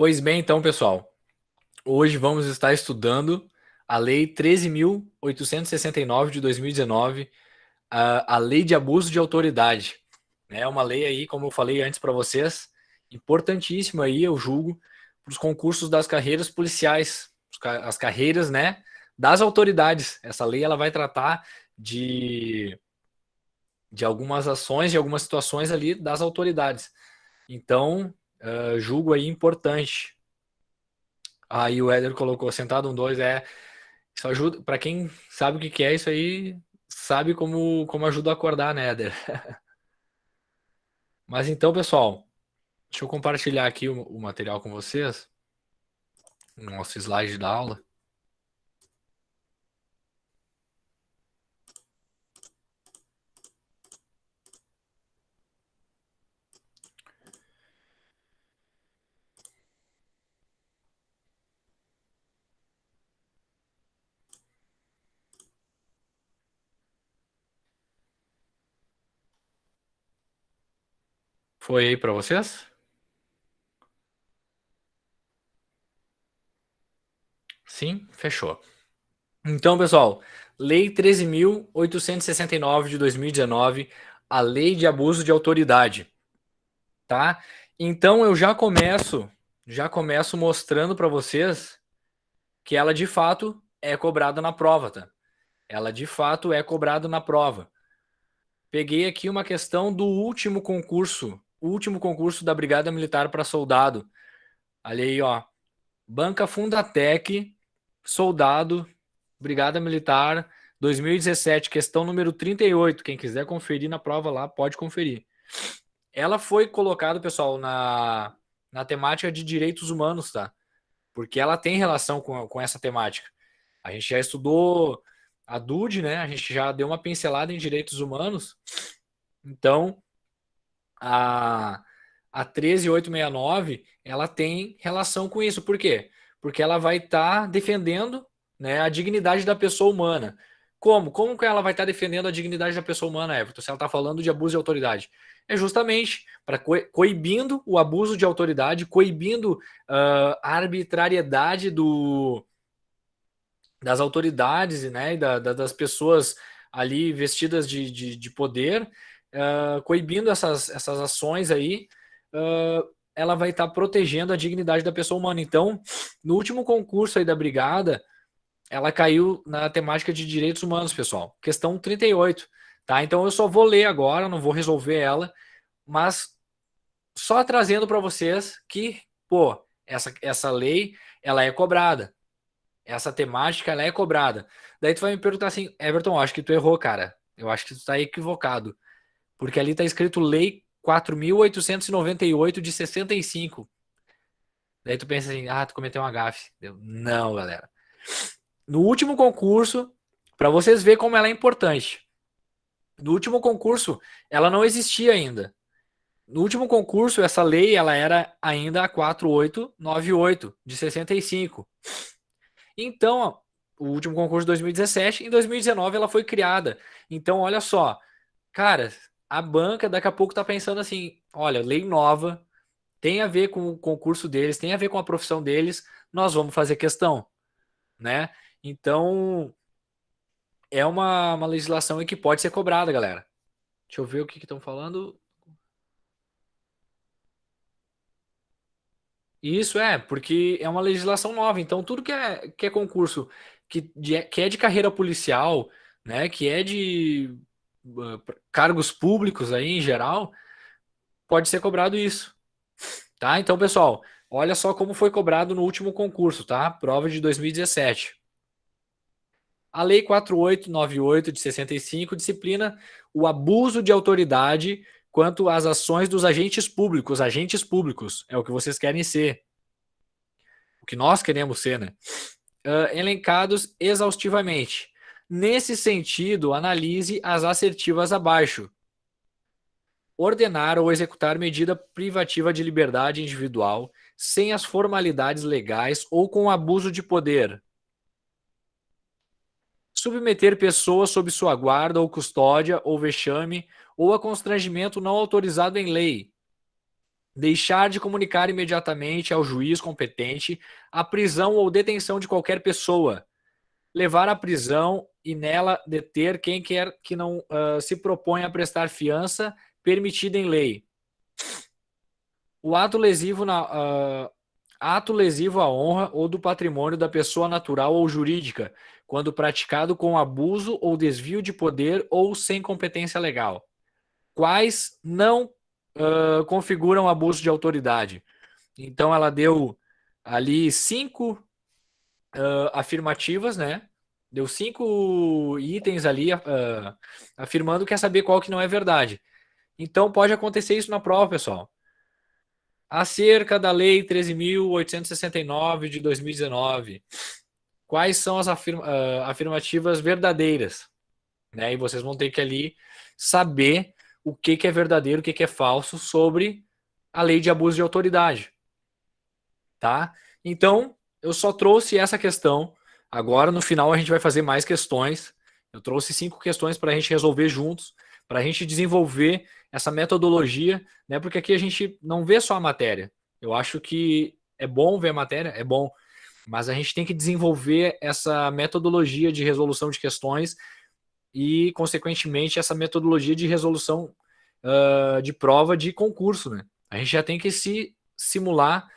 Pois bem, então, pessoal, hoje vamos estar estudando a Lei 13.869 de 2019, a Lei de Abuso de Autoridade. É uma lei aí, como eu falei antes para vocês, importantíssima aí, eu julgo, para os concursos das carreiras policiais, as carreiras, né, das autoridades. Essa lei ela vai tratar de, de algumas ações, de algumas situações ali das autoridades. Então, julgo aí importante. Aí o Éder colocou sentado um dois, isso ajuda, para quem sabe o que que é isso aí, sabe como ajuda a acordar, né, Éder? Mas então, pessoal, deixa eu compartilhar aqui o material com vocês, o nosso slide da aula. Foi aí para vocês? Sim, fechou. Então, pessoal, Lei 13.869 de 2019, a Lei de Abuso de Autoridade, tá? Então eu já começo mostrando para vocês que ela de fato é cobrada na prova, tá? Ela de fato é cobrada na prova. Peguei aqui uma questão do último concurso da Brigada Militar para soldado. Olha aí, ó. Banca Fundatec, soldado, Brigada Militar, 2017, questão número 38. Quem quiser conferir na prova lá, pode conferir. Ela foi colocada, pessoal, na temática de direitos humanos, tá? Porque ela tem relação com essa temática. A gente já estudou a DUD, né? A gente já deu uma pincelada em direitos humanos. Então, a, a 13869, ela tem relação com isso. Por quê? Porque ela vai estar defendendo, né, a dignidade da pessoa humana. Como? Como que ela vai estar defendendo a dignidade da pessoa humana, Everton, se ela está falando de abuso de autoridade? É justamente para coibindo o abuso de autoridade, coibindo a arbitrariedade das autoridades, né, das pessoas ali vestidas de poder, coibindo essas ações aí, ela vai estar protegendo a dignidade da pessoa humana. Então, no último concurso aí da Brigada, ela caiu na temática de direitos humanos, pessoal. Questão 38, tá? Então eu só vou ler agora, não vou resolver ela, mas só trazendo para vocês que, pô, essa lei, ela é cobrada. Essa temática, ela é cobrada. Daí tu vai me perguntar assim, Everton, acho que tu errou, cara. Eu acho que tu tá equivocado. Porque ali tá escrito Lei 4.898 de 65. Daí tu pensa assim, tu cometeu um gafe. Não, galera. No último concurso, para vocês verem como ela é importante. No último concurso, ela não existia ainda. No último concurso, essa lei, ela era ainda a 4898 de 65. Então, ó, o último concurso de 2017, em 2019 ela foi criada. Então, olha só, cara, a banca daqui a pouco tá pensando assim, olha, lei nova, tem a ver com o concurso deles, tem a ver com a profissão deles, nós vamos fazer questão, né? Então, é uma legislação aí que pode ser cobrada, galera. Deixa eu ver o que estão falando. Isso porque é uma legislação nova. Então, tudo que é concurso que é de carreira policial, né, que é de cargos públicos aí em geral, pode ser cobrado isso, tá? Então, pessoal, olha só como foi cobrado no último concurso, tá? Prova de 2017. A Lei 4898 de 65 disciplina o abuso de autoridade quanto às ações dos agentes públicos. Agentes públicos é o que vocês querem ser, o que nós queremos ser, né? Elencados exaustivamente. Nesse sentido, analise as assertivas abaixo. Ordenar ou executar medida privativa de liberdade individual sem as formalidades legais ou com abuso de poder. Submeter pessoas sob sua guarda ou custódia ou vexame ou a constrangimento não autorizado em lei. deixar de comunicar imediatamente ao juiz competente a prisão ou detenção de qualquer pessoa, levar à prisão e nela deter quem quer que não se propõe a prestar fiança permitida em lei. O ato lesivo à honra ou do patrimônio da pessoa natural ou jurídica, quando praticado com abuso ou desvio de poder ou sem competência legal. Quais não configuram abuso de autoridade? Então ela deu ali 5 afirmativas, né? Deu 5 itens ali afirmando que quer saber qual que não é verdade. Então pode acontecer isso na prova, pessoal. Acerca da Lei 13.869 de 2019, quais são as afirmativas verdadeiras? Né? E vocês vão ter que ali saber o que é verdadeiro, o que é falso sobre a lei de abuso de autoridade. Tá? Então, eu só trouxe essa questão. Agora, no final, a gente vai fazer mais questões. Eu trouxe 5 questões para a gente resolver juntos, para a gente desenvolver essa metodologia, né? Porque aqui a gente não vê só a matéria. Eu acho que é bom ver a matéria, é bom, mas a gente tem que desenvolver essa metodologia de resolução de questões e, consequentemente, essa metodologia de resolução de prova de concurso, né? A gente já tem que se simular,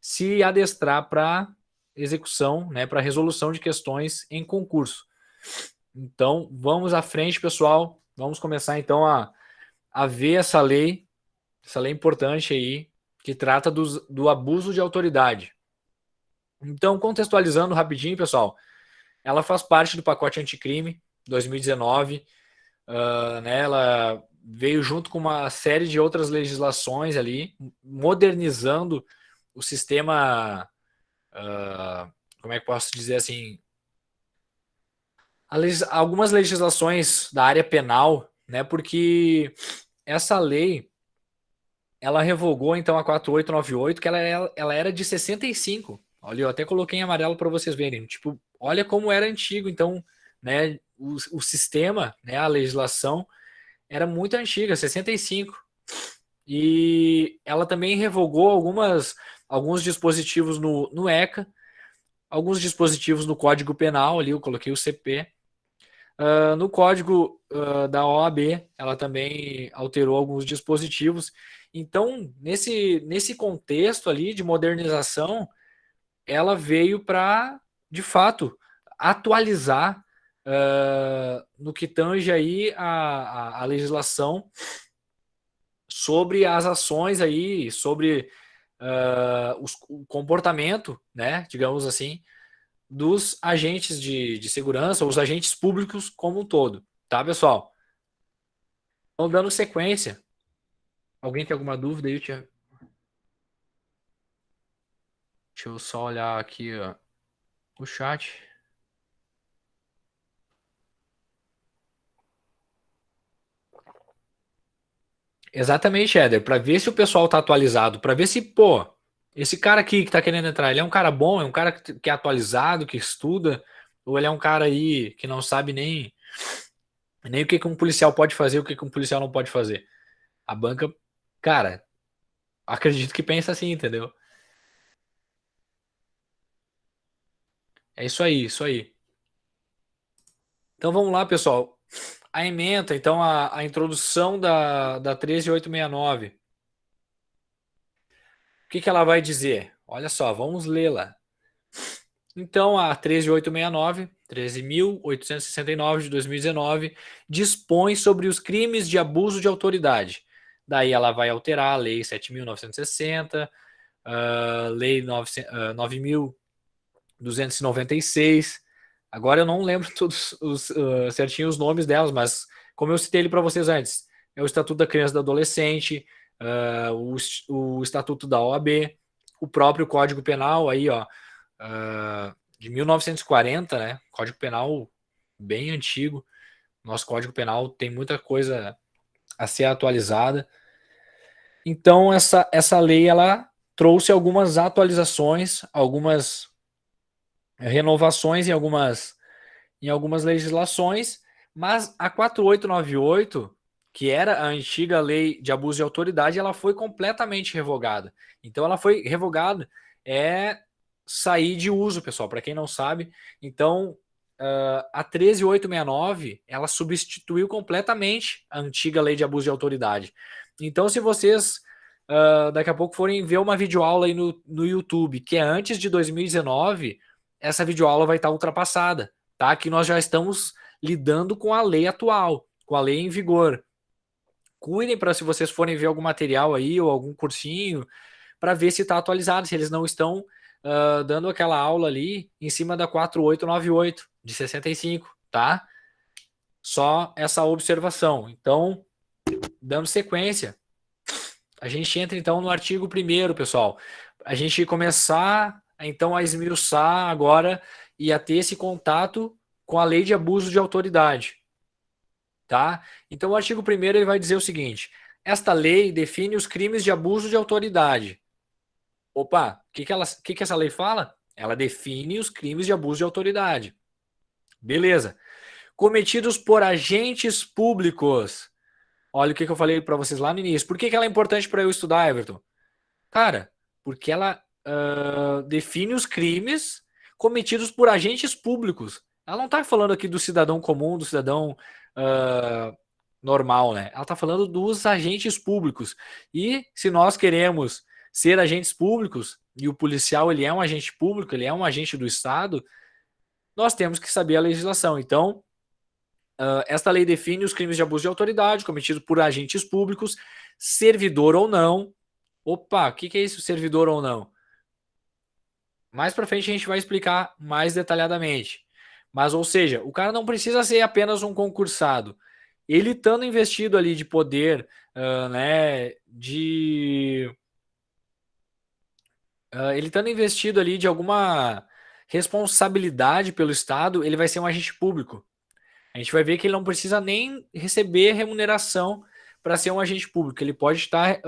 se adestrar para execução, né, para resolução de questões em concurso. Então, vamos à frente, pessoal. Vamos começar, então, a ver essa lei importante aí, que trata do abuso de autoridade. Então, contextualizando rapidinho, pessoal, ela faz parte do pacote anticrime 2019, né, ela veio junto com uma série de outras legislações ali, modernizando o sistema, como é que posso dizer assim, algumas legislações da área penal, né, porque essa lei, ela revogou então a 4898, que ela era de 65. Olha, eu até coloquei em amarelo para vocês verem. Tipo, olha como era antigo. Então, né, o sistema, né, a legislação era muito antiga, 65. E ela também revogou alguns dispositivos no ECA, alguns dispositivos no Código Penal, ali eu coloquei o CP. No código da OAB, ela também alterou alguns dispositivos. Então, nesse contexto ali de modernização, ela veio para, de fato, atualizar no que tange aí a legislação sobre as ações aí, sobre o comportamento, né, digamos assim, dos agentes de segurança, os agentes públicos como um todo, tá, pessoal? Então, dando sequência, alguém tem alguma dúvida aí? Deixa eu só olhar aqui ó, o chat. Exatamente, Éder, para ver se o pessoal tá atualizado, para ver se, pô, esse cara aqui que tá querendo entrar, ele é um cara bom, é um cara que é atualizado, que estuda, ou ele é um cara aí que não sabe nem o que que um policial pode fazer, o que que um policial não pode fazer. A banca, cara, acredito que pensa assim, entendeu? É isso aí, isso aí. Então vamos lá, pessoal. A ementa, então a introdução da 13869. O que que ela vai dizer? Olha só, vamos lê-la. Então, a 13.869, 13.869 de 2019, dispõe sobre os crimes de abuso de autoridade. Daí ela vai alterar a Lei 7.960, a Lei 9.296. Agora eu não lembro todos certinho os nomes delas, mas como eu citei ele para vocês antes, é o Estatuto da Criança e do Adolescente, o Estatuto da OAB, o próprio Código Penal, aí, ó, de 1940, né? Código Penal bem antigo. Nosso Código Penal tem muita coisa a ser atualizada. Então, essa lei, ela trouxe algumas atualizações, algumas renovações em algumas legislações, mas a 4898 que era a antiga lei de abuso de autoridade, ela foi completamente revogada. Então, ela foi revogada, sair de uso, pessoal, para quem não sabe. Então, a 13.869, ela substituiu completamente a antiga lei de abuso de autoridade. Então, se vocês daqui a pouco forem ver uma videoaula aí no YouTube, que é antes de 2019, essa videoaula vai estar ultrapassada, tá? Que nós já estamos lidando com a lei atual, com a lei em vigor. Cuidem para, se vocês forem ver algum material aí ou algum cursinho, para ver se está atualizado, se eles não estão dando aquela aula ali em cima da 4898 de 65, tá? Só essa observação. Então, dando sequência, a gente entra então no artigo 1º, pessoal. A gente começar então a esmiuçar agora e a ter esse contato com a lei de abuso de autoridade, tá? Então o artigo 1º ele vai dizer o seguinte: esta lei define os crimes de abuso de autoridade. Opa, o que essa lei fala? Ela define os crimes de abuso de autoridade. Beleza. Cometidos por agentes públicos. Olha o que eu falei para vocês lá no início. Por que ela é importante para eu estudar, Everton? Cara, porque ela define os crimes cometidos por agentes públicos. Ela não está falando aqui do cidadão comum, do cidadão normal, né? Ela está falando dos agentes públicos. E se nós queremos ser agentes públicos, e o policial ele é um agente público, ele é um agente do Estado, nós temos que saber a legislação. Então, esta lei define os crimes de abuso de autoridade cometidos por agentes públicos, servidor ou não. Opa, o que é isso, servidor ou não? Mais para frente a gente vai explicar mais detalhadamente. Mas, ou seja, o cara não precisa ser apenas um concursado. Ele estando investido ali de poder, né, ele estando investido ali de alguma responsabilidade pelo Estado, ele vai ser um agente público. A gente vai ver que ele não precisa nem receber remuneração para ser um agente público. Ele pode estar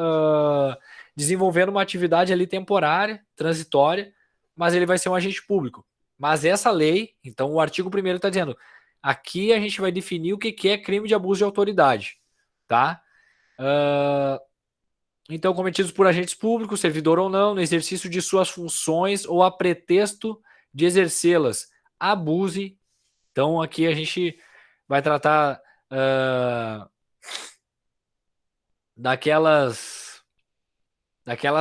desenvolvendo uma atividade ali temporária, transitória, mas ele vai ser um agente público. Mas essa lei, então o artigo 1º está dizendo, aqui a gente vai definir o que é crime de abuso de autoridade, tá? Então, cometidos por agentes públicos, servidor ou não, no exercício de suas funções ou a pretexto de exercê-las, abuse. Então, aqui a gente vai tratar daquelas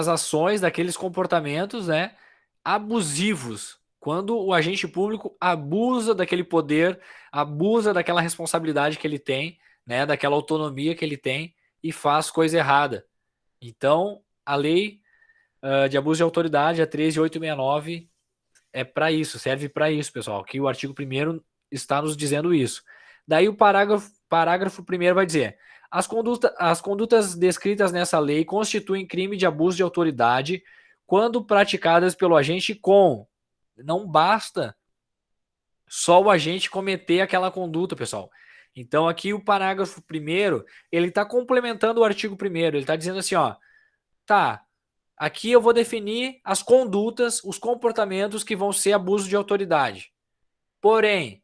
ações, daqueles comportamentos, né, abusivos, quando o agente público abusa daquele poder, abusa daquela responsabilidade que ele tem, né, daquela autonomia que ele tem e faz coisa errada. Então, a lei de abuso de autoridade, a 13.869, é para isso, serve para isso, pessoal, que o artigo 1º está nos dizendo isso. Daí o parágrafo 1º vai dizer: as condutas descritas nessa lei constituem crime de abuso de autoridade quando praticadas pelo agente com. Não basta só o agente cometer aquela conduta, pessoal. Então aqui o parágrafo 1º, ele está complementando o artigo 1º, ele está dizendo assim, ó, tá, aqui eu vou definir as condutas, os comportamentos que vão ser abuso de autoridade. Porém,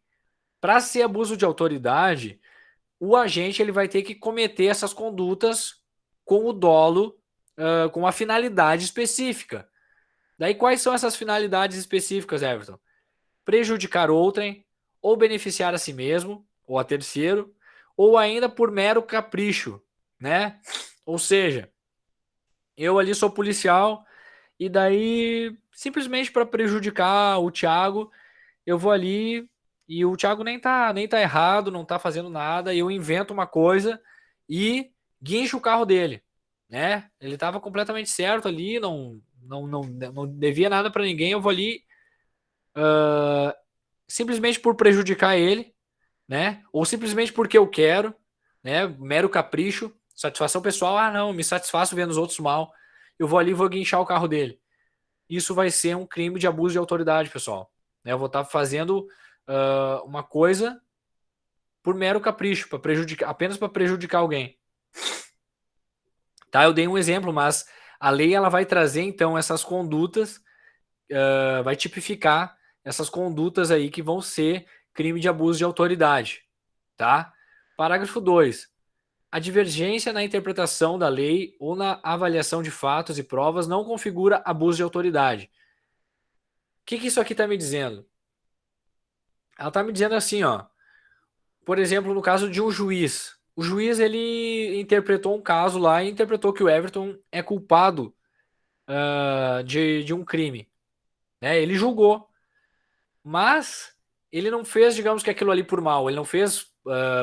para ser abuso de autoridade, o agente ele vai ter que cometer essas condutas com o dolo, com a finalidade específica. Daí, quais são essas finalidades específicas, Everton? Prejudicar outrem, ou beneficiar a si mesmo, ou a terceiro, ou ainda por mero capricho, né? Ou seja, eu ali sou policial e daí, simplesmente para prejudicar o Thiago, eu vou ali e o Thiago nem tá errado, não tá fazendo nada, e eu invento uma coisa e guincho o carro dele, né? Ele tava completamente certo ali, não devia nada para ninguém, eu vou ali simplesmente por prejudicar ele, né? Ou simplesmente porque eu quero, né? Mero capricho, satisfação pessoal, não, me satisfaço vendo os outros mal, eu vou ali e vou guinchar o carro dele. Isso vai ser um crime de abuso de autoridade, pessoal. Eu vou estar fazendo uma coisa por mero capricho, para prejudicar, apenas para prejudicar alguém. Tá? Eu dei um exemplo, mas a lei ela vai trazer então essas condutas, vai tipificar essas condutas aí que vão ser crime de abuso de autoridade. Tá? Parágrafo 2. A divergência na interpretação da lei ou na avaliação de fatos e provas não configura abuso de autoridade. O que isso aqui está me dizendo? Ela está me dizendo assim, ó. Por exemplo, no caso de um juiz. O juiz, ele interpretou um caso lá e interpretou que o Everton é culpado de um crime. Né? Ele julgou. Mas ele não fez, digamos que aquilo ali por mal. Ele não fez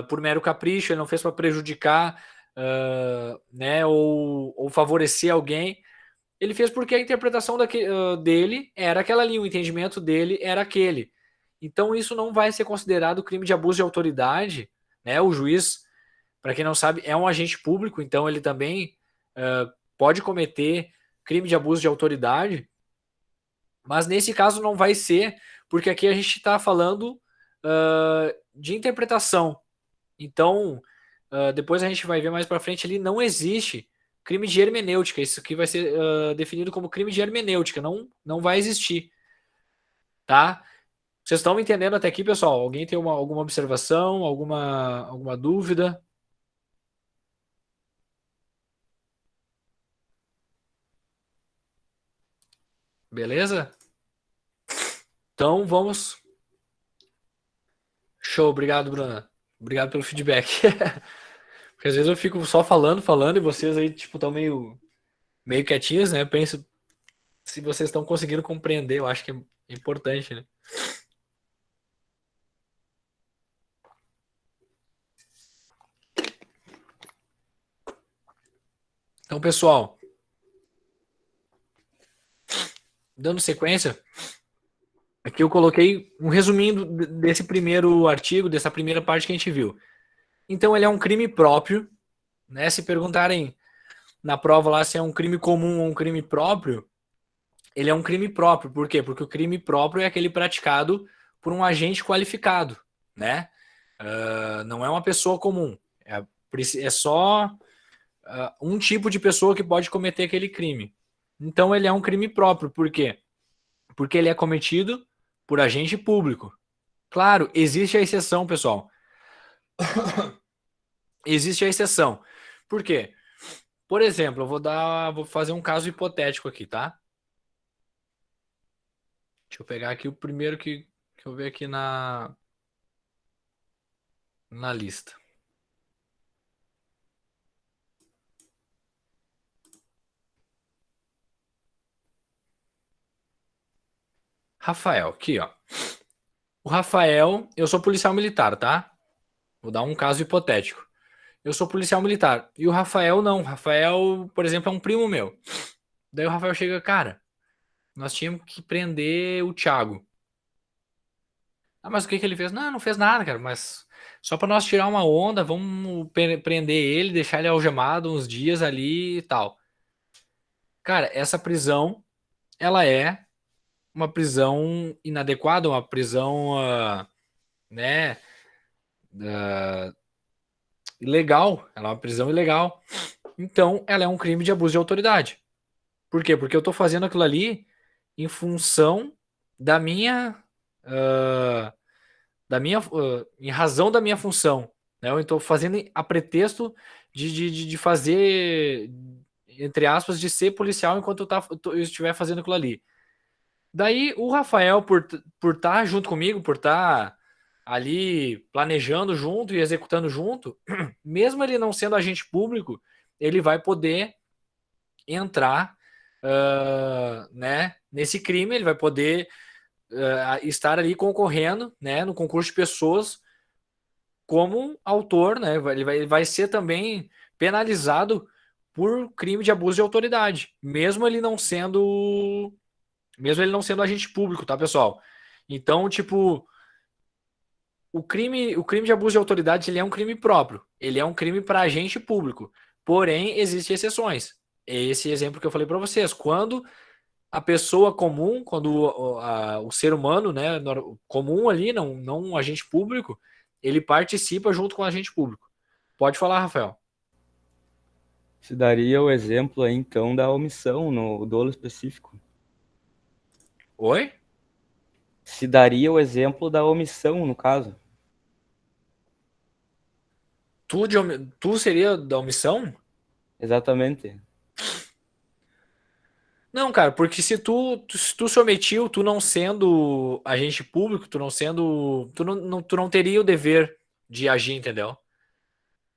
por mero capricho, ele não fez para prejudicar, né, ou favorecer alguém. Ele fez porque a interpretação dele era aquela ali, o entendimento dele era aquele. Então isso não vai ser considerado crime de abuso de autoridade, né? O juiz, para quem não sabe, é um agente público, então ele também pode cometer crime de abuso de autoridade, mas nesse caso não vai ser, porque aqui a gente está falando de interpretação. Então, depois a gente vai ver mais para frente ali, não existe crime de hermenêutica. Isso aqui vai ser definido como crime de hermenêutica, não vai existir, tá? Vocês estão me entendendo até aqui, pessoal? Alguém tem alguma observação, alguma dúvida? Beleza? Então vamos. Show, obrigado, Bruna. Obrigado pelo feedback. Porque às vezes eu fico só falando e vocês aí, tipo, estão meio quietinhos, né? Eu penso se vocês estão conseguindo compreender, eu acho que é importante, né? Então, pessoal, dando sequência, aqui eu coloquei um resuminho desse primeiro artigo, dessa primeira parte que a gente viu. Então, ele é um crime próprio, né? Se perguntarem na prova lá se é um crime comum ou um crime próprio, ele é um crime próprio. Por quê? Porque o crime próprio é aquele praticado por um agente qualificado, né? Não é uma pessoa comum. É só um tipo de pessoa que pode cometer aquele crime. Então, ele é um crime próprio. Por quê? Porque ele é cometido por agente público. Claro, existe a exceção, pessoal. Existe a exceção. Por quê? Por exemplo, vou fazer um caso hipotético aqui, tá? Deixa eu pegar aqui o primeiro que eu ver aqui na lista. Rafael, aqui, ó. O Rafael, eu sou policial militar, tá? Vou dar um caso hipotético. Eu sou policial militar. E o Rafael não. O Rafael, por exemplo, é um primo meu. Daí o Rafael chega, cara, nós tínhamos que prender o Thiago. Ah, mas o que que ele fez? Não, não fez nada, cara, mas só pra nós tirar uma onda, vamos prender ele, deixar ele algemado uns dias ali e tal. Cara, essa prisão, ela é uma prisão inadequada, uma prisão, né, ilegal. Ela é uma prisão ilegal. Então, ela é um crime de abuso de autoridade. Por quê? Porque eu tô fazendo aquilo ali em função da minha, ah, em razão da minha função, né? Eu estou fazendo a pretexto de fazer, entre aspas, de ser policial enquanto eu estiver fazendo aquilo ali. Daí o Rafael, por estar junto comigo, por estar ali planejando junto e executando junto, mesmo ele não sendo agente público, ele vai poder entrar, né, nesse crime, ele vai poder estar ali concorrendo, né, no concurso de pessoas como autor, né? Ele vai ser também penalizado por crime de abuso de autoridade, mesmo ele não sendo agente público, tá, pessoal? Então, tipo, o crime de abuso de autoridade, ele é um crime próprio, ele é um crime para agente público. Porém, existem exceções. Esse exemplo que eu falei para vocês, quando a pessoa comum, quando o ser humano, né, comum ali, não um agente público, ele participa junto com o agente público. Pode falar, Rafael. Se daria o exemplo aí, então, da omissão no dolo específico. Oi? Se daria o exemplo da omissão, no caso. Tu seria da omissão? Exatamente. Não, cara, porque se tu se omitiu, tu não sendo agente público, tu não sendo, tu não teria o dever de agir, entendeu?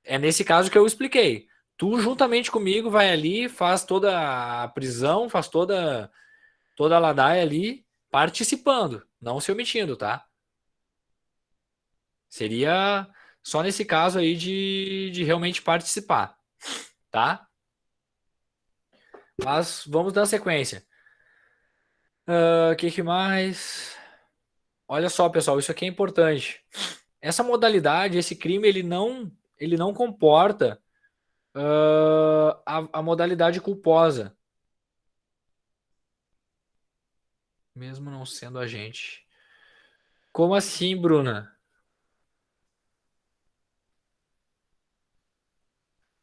É nesse caso que eu expliquei. Tu juntamente comigo vai ali, faz toda a prisão, faz toda a ladaia ali, participando, não se omitindo, tá? Seria só nesse caso aí de realmente participar, tá? Mas vamos dar sequência. O que mais? Olha só, pessoal, isso aqui é importante. Essa modalidade, esse crime, ele não comporta a modalidade culposa, mesmo não sendo agente. Como assim, Bruna?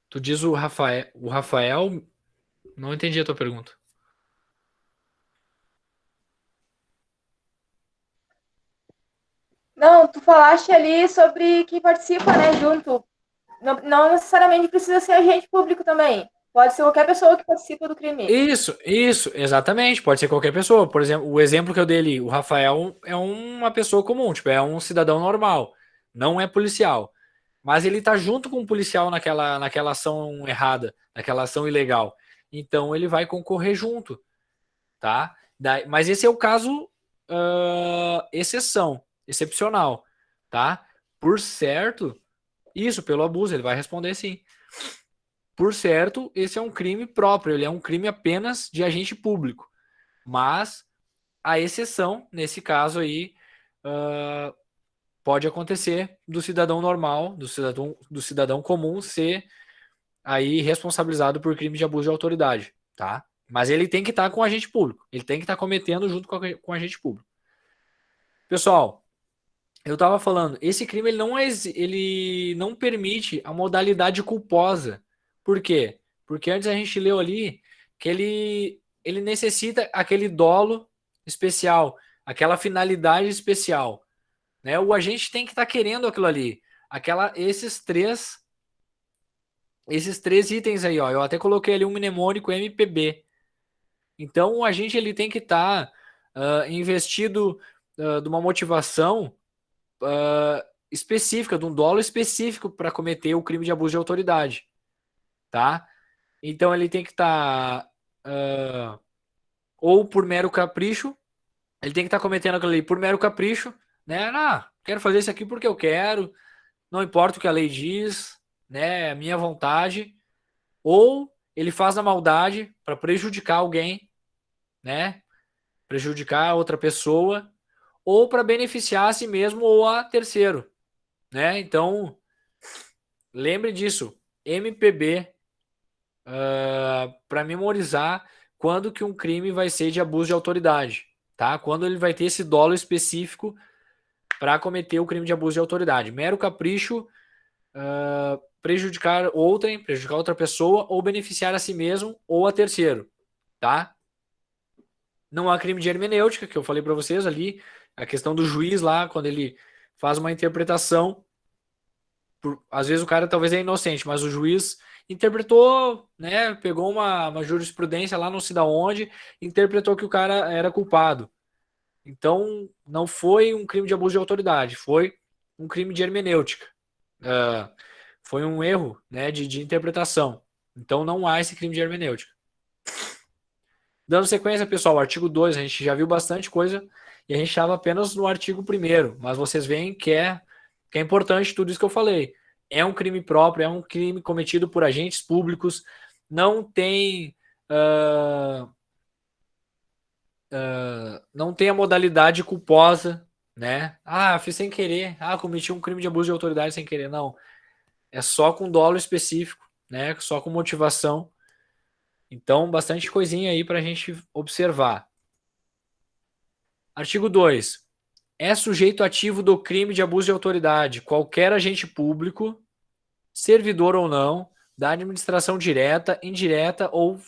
Tu diz o Rafael, não entendi a tua pergunta. Não, tu falaste ali sobre quem participa, né, junto. Não necessariamente precisa ser agente público também. Pode ser qualquer pessoa que participa do crime. Isso, exatamente. Pode ser qualquer pessoa. Por exemplo, o exemplo que eu dei ali, o Rafael é uma pessoa comum, tipo, é um cidadão normal, não é policial. Mas ele tá junto com o policial naquela ação errada, naquela ação ilegal. Então ele vai concorrer junto, tá? Mas esse é o caso exceção, excepcional, tá? Por certo, isso, pelo abuso, ele vai responder sim. Por certo, esse é um crime próprio, ele é um crime apenas de agente público. Mas a exceção, nesse caso aí, ah, pode acontecer do cidadão normal, do cidadão comum ser aí responsabilizado por crime de abuso de autoridade, tá? Mas ele tem que estar com o agente público, ele tem que estar cometendo junto com o agente público. Pessoal, eu estava falando, esse crime ele não permite a modalidade culposa. Por quê? Porque antes a gente leu ali que ele necessita aquele dolo especial, aquela finalidade especial, né? O agente tem que estar querendo aquilo ali, esses três itens aí, ó. Eu até coloquei ali um mnemônico MPB. Então o agente ele tem que estar investido de uma motivação específica, de um dolo específico para cometer o crime de abuso de autoridade, tá? Então ele tem que estar ou por mero capricho, ele tem que estar cometendo aquilo ali por mero capricho, né? Ah, quero fazer isso aqui porque eu quero, não importa o que a lei diz, né? É minha vontade. Ou ele faz na maldade para prejudicar alguém, né? Prejudicar outra pessoa, ou para beneficiar a si mesmo ou a terceiro, né? Então, lembre disso. MPB para memorizar quando que um crime vai ser de abuso de autoridade, tá? Quando ele vai ter esse dolo específico para cometer o crime de abuso de autoridade. Mero capricho, prejudicar outrem, prejudicar outra pessoa ou beneficiar a si mesmo ou a terceiro, tá? Não há crime de hermenêutica, que eu falei para vocês ali, a questão do juiz lá, quando ele faz uma interpretação, às vezes o cara talvez é inocente, mas o juiz interpretou, né, pegou uma jurisprudência lá não sei da onde, interpretou que o cara era culpado. Então, não foi um crime de abuso de autoridade, foi um crime de hermenêutica. Uh, foi um erro, né, de interpretação. Então, não há esse crime de hermenêutica. Dando sequência, pessoal, o artigo 2, a gente já viu bastante coisa e a gente estava apenas no artigo 1º, mas vocês veem que é importante tudo isso que eu falei. É um crime próprio, é um crime cometido por agentes públicos, não tem não tem a modalidade culposa, né? Ah, fiz sem querer, cometi um crime de abuso de autoridade sem querer, não. É só com dolo específico, né? Só com motivação. Então, bastante coisinha aí para a gente observar. Artigo 2. É sujeito ativo do crime de abuso de autoridade qualquer agente público, servidor ou não, da administração direta, indireta ou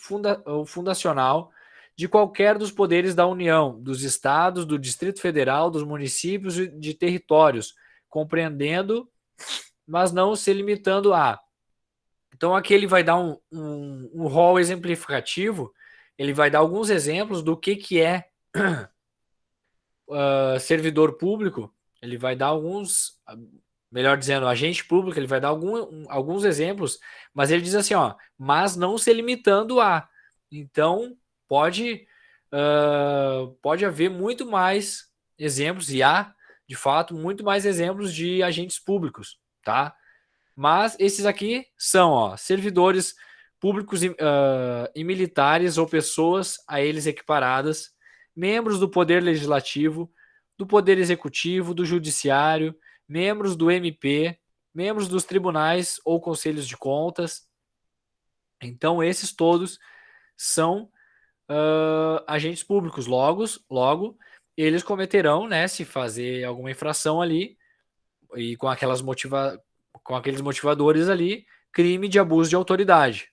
fundacional, de qualquer dos poderes da União, dos estados, do Distrito Federal, dos municípios e de territórios, compreendendo mas não se limitando a. Então aqui ele vai dar um rol exemplificativo, ele vai dar alguns exemplos do que é servidor público, ele vai dar alguns, melhor dizendo, agente público, ele vai dar alguns exemplos, mas ele diz assim, ó, mas não se limitando a. Então pode haver muito mais exemplos, e há, de fato, muito mais exemplos de agentes públicos, tá? Mas esses aqui são, ó, servidores públicos e militares ou pessoas a eles equiparadas, membros do Poder Legislativo, do Poder Executivo, do Judiciário, membros do MP, membros dos tribunais ou conselhos de contas. Então, esses todos são agentes públicos. Logo, eles cometerão, né, se fazer alguma infração ali, e com aqueles motivadores ali, crime de abuso de autoridade.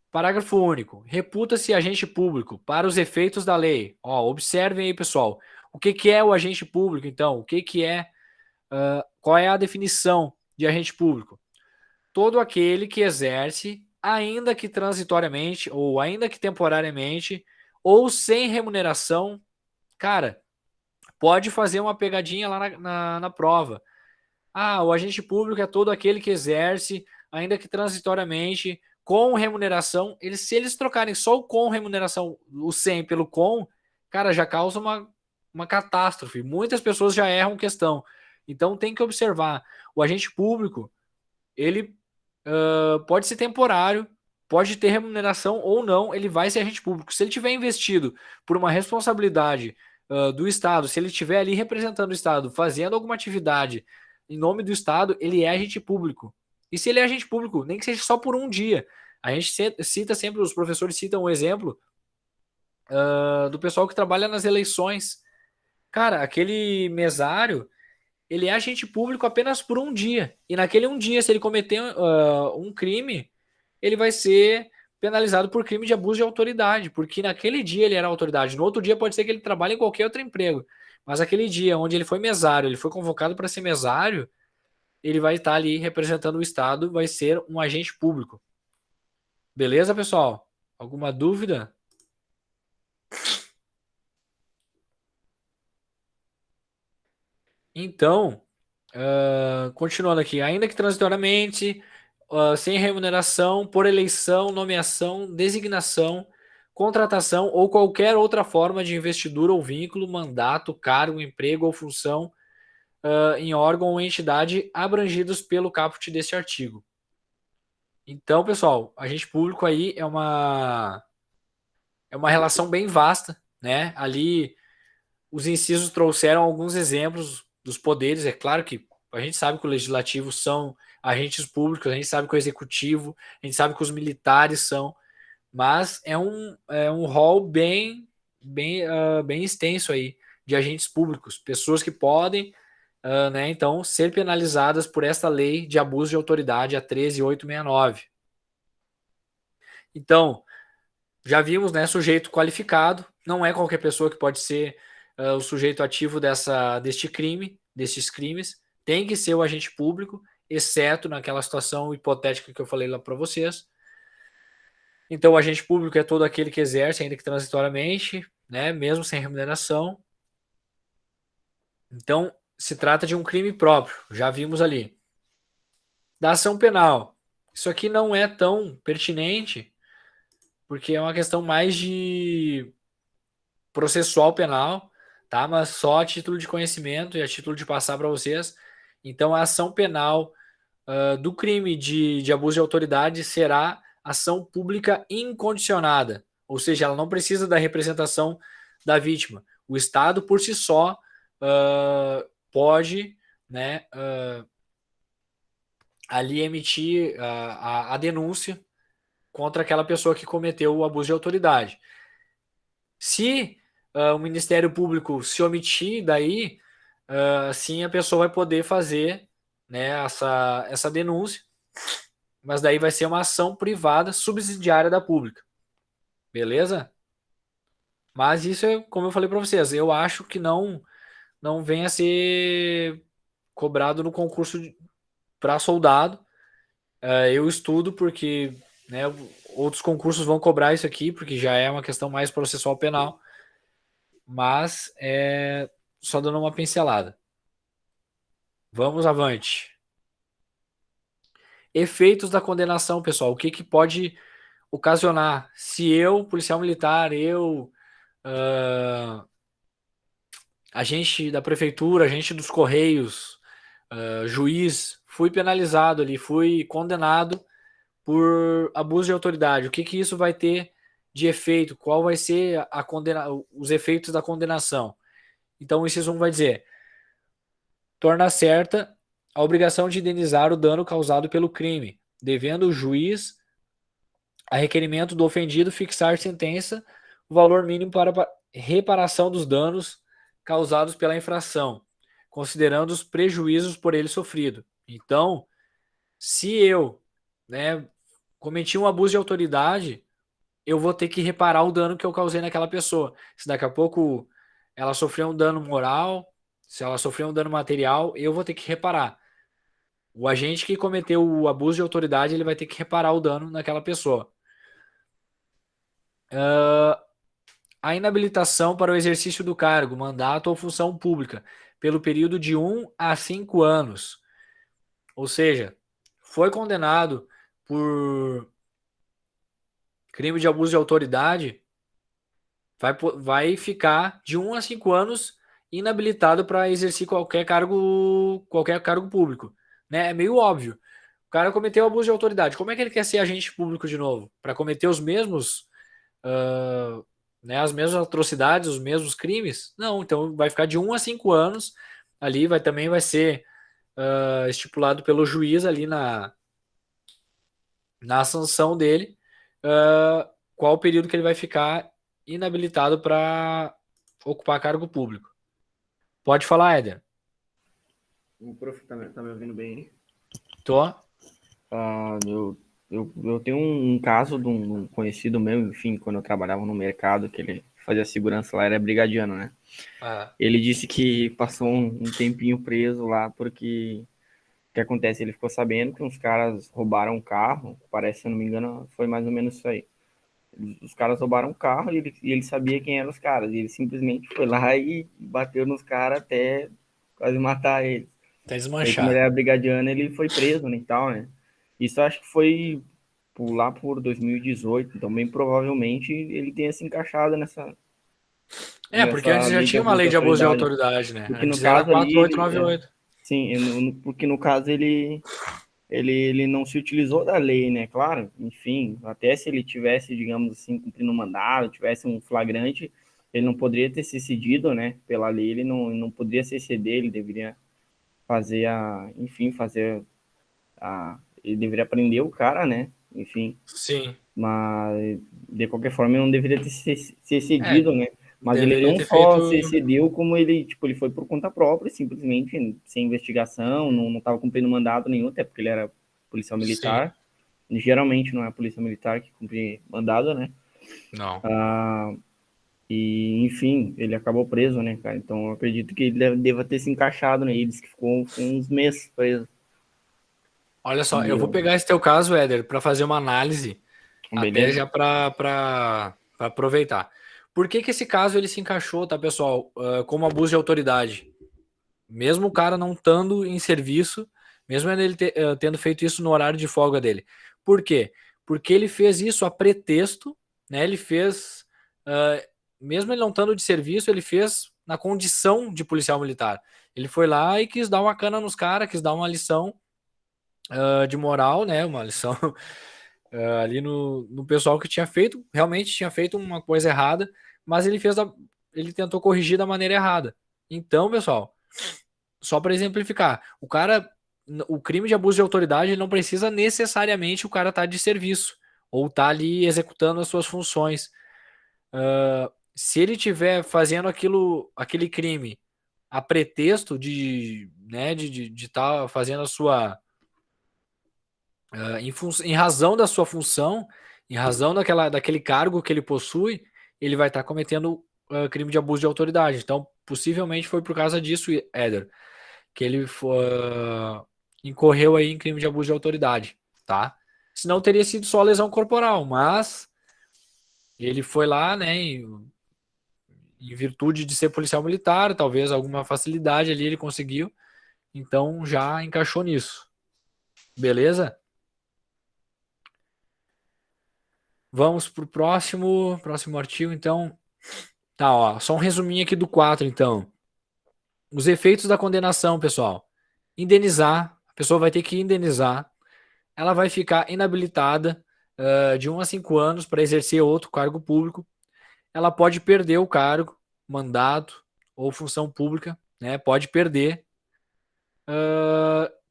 Parágrafo único. Reputa-se agente público para os efeitos da lei. Ó, observem aí, pessoal. O que é o agente público, então? O que é... qual é a definição de agente público? Todo aquele que exerce, ainda que transitoriamente, ou ainda que temporariamente, ou sem remuneração, cara, pode fazer uma pegadinha lá na prova. O agente público é todo aquele que exerce, ainda que transitoriamente, com remuneração. Se eles trocarem só o com remuneração, o sem pelo com, cara, já causa uma catástrofe. Muitas pessoas já erram questão. Então tem que observar. O agente público, ele pode ser temporário, pode ter remuneração ou não, ele vai ser agente público. Se ele tiver investido por uma responsabilidade do Estado, se ele estiver ali representando o Estado, fazendo alguma atividade em nome do Estado, ele é agente público. E se ele é agente público, nem que seja só por um dia. A gente cita sempre, os professores citam o exemplo do pessoal que trabalha nas eleições. Cara, aquele mesário, ele é agente público apenas por um dia. E naquele um dia, se ele cometer um crime, ele vai ser penalizado por crime de abuso de autoridade, porque naquele dia ele era autoridade. No outro dia pode ser que ele trabalhe em qualquer outro emprego. Mas aquele dia onde ele foi mesário, ele foi convocado para ser mesário, ele vai estar ali representando o Estado, vai ser um agente público. Beleza, pessoal? Alguma dúvida? Então, continuando aqui, ainda que transitoriamente, sem remuneração, por eleição, nomeação, designação, contratação ou qualquer outra forma de investidura ou vínculo, mandato, cargo, emprego ou função em órgão ou entidade abrangidos pelo caput deste artigo. Então, pessoal, agente público aí é uma relação bem vasta, né? Ali os incisos trouxeram alguns exemplos dos poderes. É claro que a gente sabe que o legislativo são agentes públicos, a gente sabe que o executivo, a gente sabe que os militares são, mas é um rol bem extenso aí de agentes públicos, pessoas que podem, né, então, ser penalizadas por esta lei de abuso de autoridade, a 13.869. Então, já vimos, né, sujeito qualificado, não é qualquer pessoa que pode ser o sujeito ativo destes crimes, tem que ser o agente público, exceto naquela situação hipotética que eu falei lá para vocês. Então, o agente público é todo aquele que exerce, ainda que transitoriamente, né, mesmo sem remuneração. Então, se trata de um crime próprio, já vimos ali. Da ação penal, isso aqui não é tão pertinente, porque é uma questão mais de processual penal, tá? Mas só a título de conhecimento e a título de passar para vocês. Então, a ação penal do crime de abuso de autoridade será ação pública incondicionada, ou seja, ela não precisa da representação da vítima. O Estado, por si só, pode, né, ali emitir a denúncia contra aquela pessoa que cometeu o abuso de autoridade. Se o Ministério Público se omitir daí, sim, a pessoa vai poder fazer, né, essa denúncia, mas daí vai ser uma ação privada subsidiária da pública. Beleza? Mas isso é, como eu falei para vocês, eu acho que não venha a ser cobrado no concurso para soldado. Eu estudo porque, né, outros concursos vão cobrar isso aqui, porque já é uma questão mais processual penal, mas só dando uma pincelada. Vamos avante. Efeitos da condenação, pessoal. O que pode ocasionar? Se eu, policial militar, agente da prefeitura, agente dos Correios, juiz, fui penalizado ali, fui condenado por abuso de autoridade. O que isso vai ter de efeito? Qual vai ser os efeitos da condenação? Então, o inciso 1 vai dizer: torna certa a obrigação de indenizar o dano causado pelo crime, devendo o juiz, a requerimento do ofendido, fixar sentença, o valor mínimo para reparação dos danos causados pela infração, considerando os prejuízos por ele sofrido. Então, se eu, né, cometi um abuso de autoridade, eu vou ter que reparar o dano que eu causei naquela pessoa. Se daqui a pouco ela sofreu um dano moral, se ela sofreu um dano material, eu vou ter que reparar. O agente que cometeu o abuso de autoridade, ele vai ter que reparar o dano naquela pessoa. A inabilitação para o exercício do cargo, mandato ou função pública, pelo período de 1 a 5 anos. Ou seja, foi condenado por crime de abuso de autoridade, vai ficar de 1 a 5 anos inabilitado para exercer qualquer cargo público. Né? É meio óbvio. O cara cometeu abuso de autoridade. Como é que ele quer ser agente público de novo? Para cometer os mesmos, né, as mesmas atrocidades, os mesmos crimes? Não, então vai ficar de 1 a 5 anos. Ali também vai ser estipulado pelo juiz ali na sanção dele, qual o período que ele vai ficar inabilitado para ocupar cargo público. Pode falar, Éder. O prof tá me ouvindo bem aí? Tô. Eu tenho um caso de um conhecido meu, enfim, quando eu trabalhava no mercado, que ele fazia segurança lá, era brigadiano, né? Ele disse que passou um tempinho preso lá porque o que acontece? Ele ficou sabendo que uns caras roubaram um carro, parece, se eu não me engano, foi mais ou menos isso aí. Os caras roubaram um carro e ele sabia quem eram os caras. E ele simplesmente foi lá e bateu nos caras até quase matar eles. Até Aí, desmanchar. como ele era brigadiano, ele foi preso, né, e tal, né? Isso eu acho que foi lá por 2018. Então, bem provavelmente, ele tenha se encaixado nessa Porque antes já tinha uma lei de abuso de autoridade, né? Porque no Antes era caso ali, 4898. sim, porque no caso ele não se utilizou da lei, né? Claro, enfim, até se ele tivesse, digamos assim, cumprindo um mandado, tivesse um flagrante, ele não poderia ter se cedido, né? Pela lei, ele não poderia se ceder, ele deveria fazer ele deveria prender o cara, né? Enfim. Sim. Mas, de qualquer forma, ele não deveria ter se cedido, né? Mas ele deveria não ter só feito- se cedeu, como ele foi por conta própria, simplesmente, sem investigação, não estava cumprindo mandado nenhum, até porque ele era policial militar. Geralmente não é a polícia militar que cumpre mandado, né? Não. E, enfim, ele acabou preso, né, cara? Então, eu acredito que ele deva ter se encaixado, né? Ele disse que ficou uns meses preso. Olha só, eu vou pegar esse teu caso, Éder, para fazer uma análise, até Beleza? já para aproveitar. Por que esse caso ele se encaixou, tá, pessoal, como abuso de autoridade? Mesmo o cara não estando em serviço, mesmo ele tendo feito isso no horário de folga dele. Por quê? Porque ele fez isso a pretexto, né? Ele fez, mesmo ele não estando de serviço, ele fez na condição de policial militar. Ele foi lá e quis dar uma cana nos caras, quis dar uma lição de moral, né? Uma lição ali no pessoal que realmente tinha feito uma coisa errada, mas ele tentou corrigir da maneira errada. Então, pessoal, só para exemplificar, o crime de abuso de autoridade não precisa necessariamente o cara estar de serviço ou estar ali executando as suas funções. Se ele estiver fazendo aquele crime a pretexto de estar fazendo a sua em razão da sua função, em razão daquele cargo que ele possui, ele vai estar cometendo crime de abuso de autoridade. Então, possivelmente foi por causa disso, Éder, que ele incorreu aí em crime de abuso de autoridade, tá? Senão teria sido só lesão corporal, mas ele foi lá, né, em virtude de ser policial militar, talvez alguma facilidade ali ele conseguiu, então já encaixou nisso. Beleza? Vamos pro próximo artigo, então. Tá, ó, só um resuminho aqui do 4, então. Os efeitos da condenação, pessoal. Indenizar, a pessoa vai ter que indenizar, ela vai ficar inabilitada de 1 a 5 anos para exercer outro cargo público, ela pode perder o cargo, mandato ou função pública, né? Pode perder.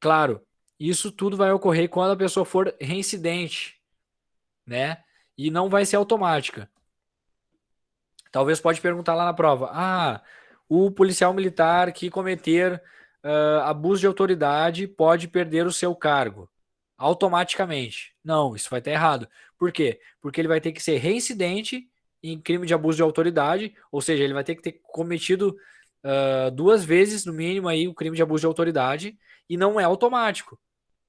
Claro, isso tudo vai ocorrer quando a pessoa for reincidente, né? E não vai ser automática. Talvez pode perguntar lá na prova. O policial militar que cometer abuso de autoridade pode perder o seu cargo automaticamente. Não, isso vai estar errado. Por quê? Porque ele vai ter que ser reincidente em crime de abuso de autoridade, ou seja, ele vai ter que ter cometido 2 vezes, no mínimo, aí, o crime de abuso de autoridade, e não é automático.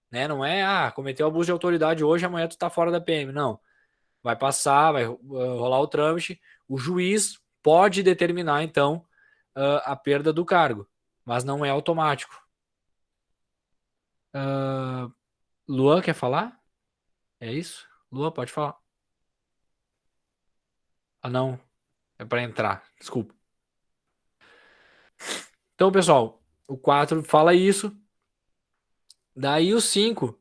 Né? Não é, cometeu abuso de autoridade hoje, amanhã tu tá fora da PM. Não. Vai passar, vai rolar o trâmite, o juiz pode determinar, então, a perda do cargo, mas não é automático. Luan, quer falar? É isso? Luan, pode falar. Não. É para entrar. Desculpa. Então, pessoal, o 4 fala isso. Daí o 5,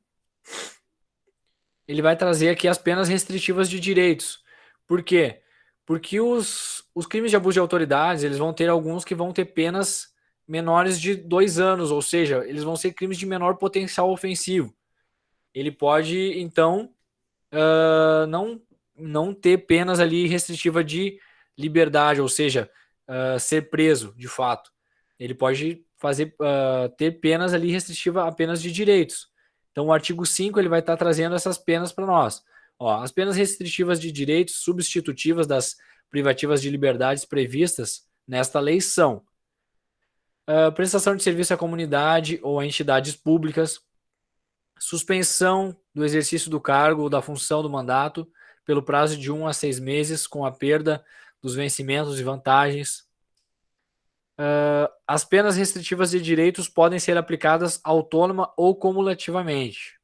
ele vai trazer aqui as penas restritivas de direitos. Por quê? Porque os crimes de abuso de autoridades, eles vão ter alguns que vão ter penas menores de 2 anos, ou seja, eles vão ser crimes de menor potencial ofensivo. Ele pode, então, não ter penas ali restritiva de liberdade, ou seja, ser preso, de fato. Ele pode ter penas ali restritiva apenas de direitos. Então, o artigo 5 ele vai estar trazendo essas penas para nós. Ó, as penas restritivas de direitos substitutivas das privativas de liberdades previstas nesta lei são prestação de serviço à comunidade ou a entidades públicas, suspensão do exercício do cargo ou da função do mandato pelo prazo de 1 a 6 meses com a perda dos vencimentos e vantagens. As penas restritivas de direitos podem ser aplicadas autônoma ou cumulativamente.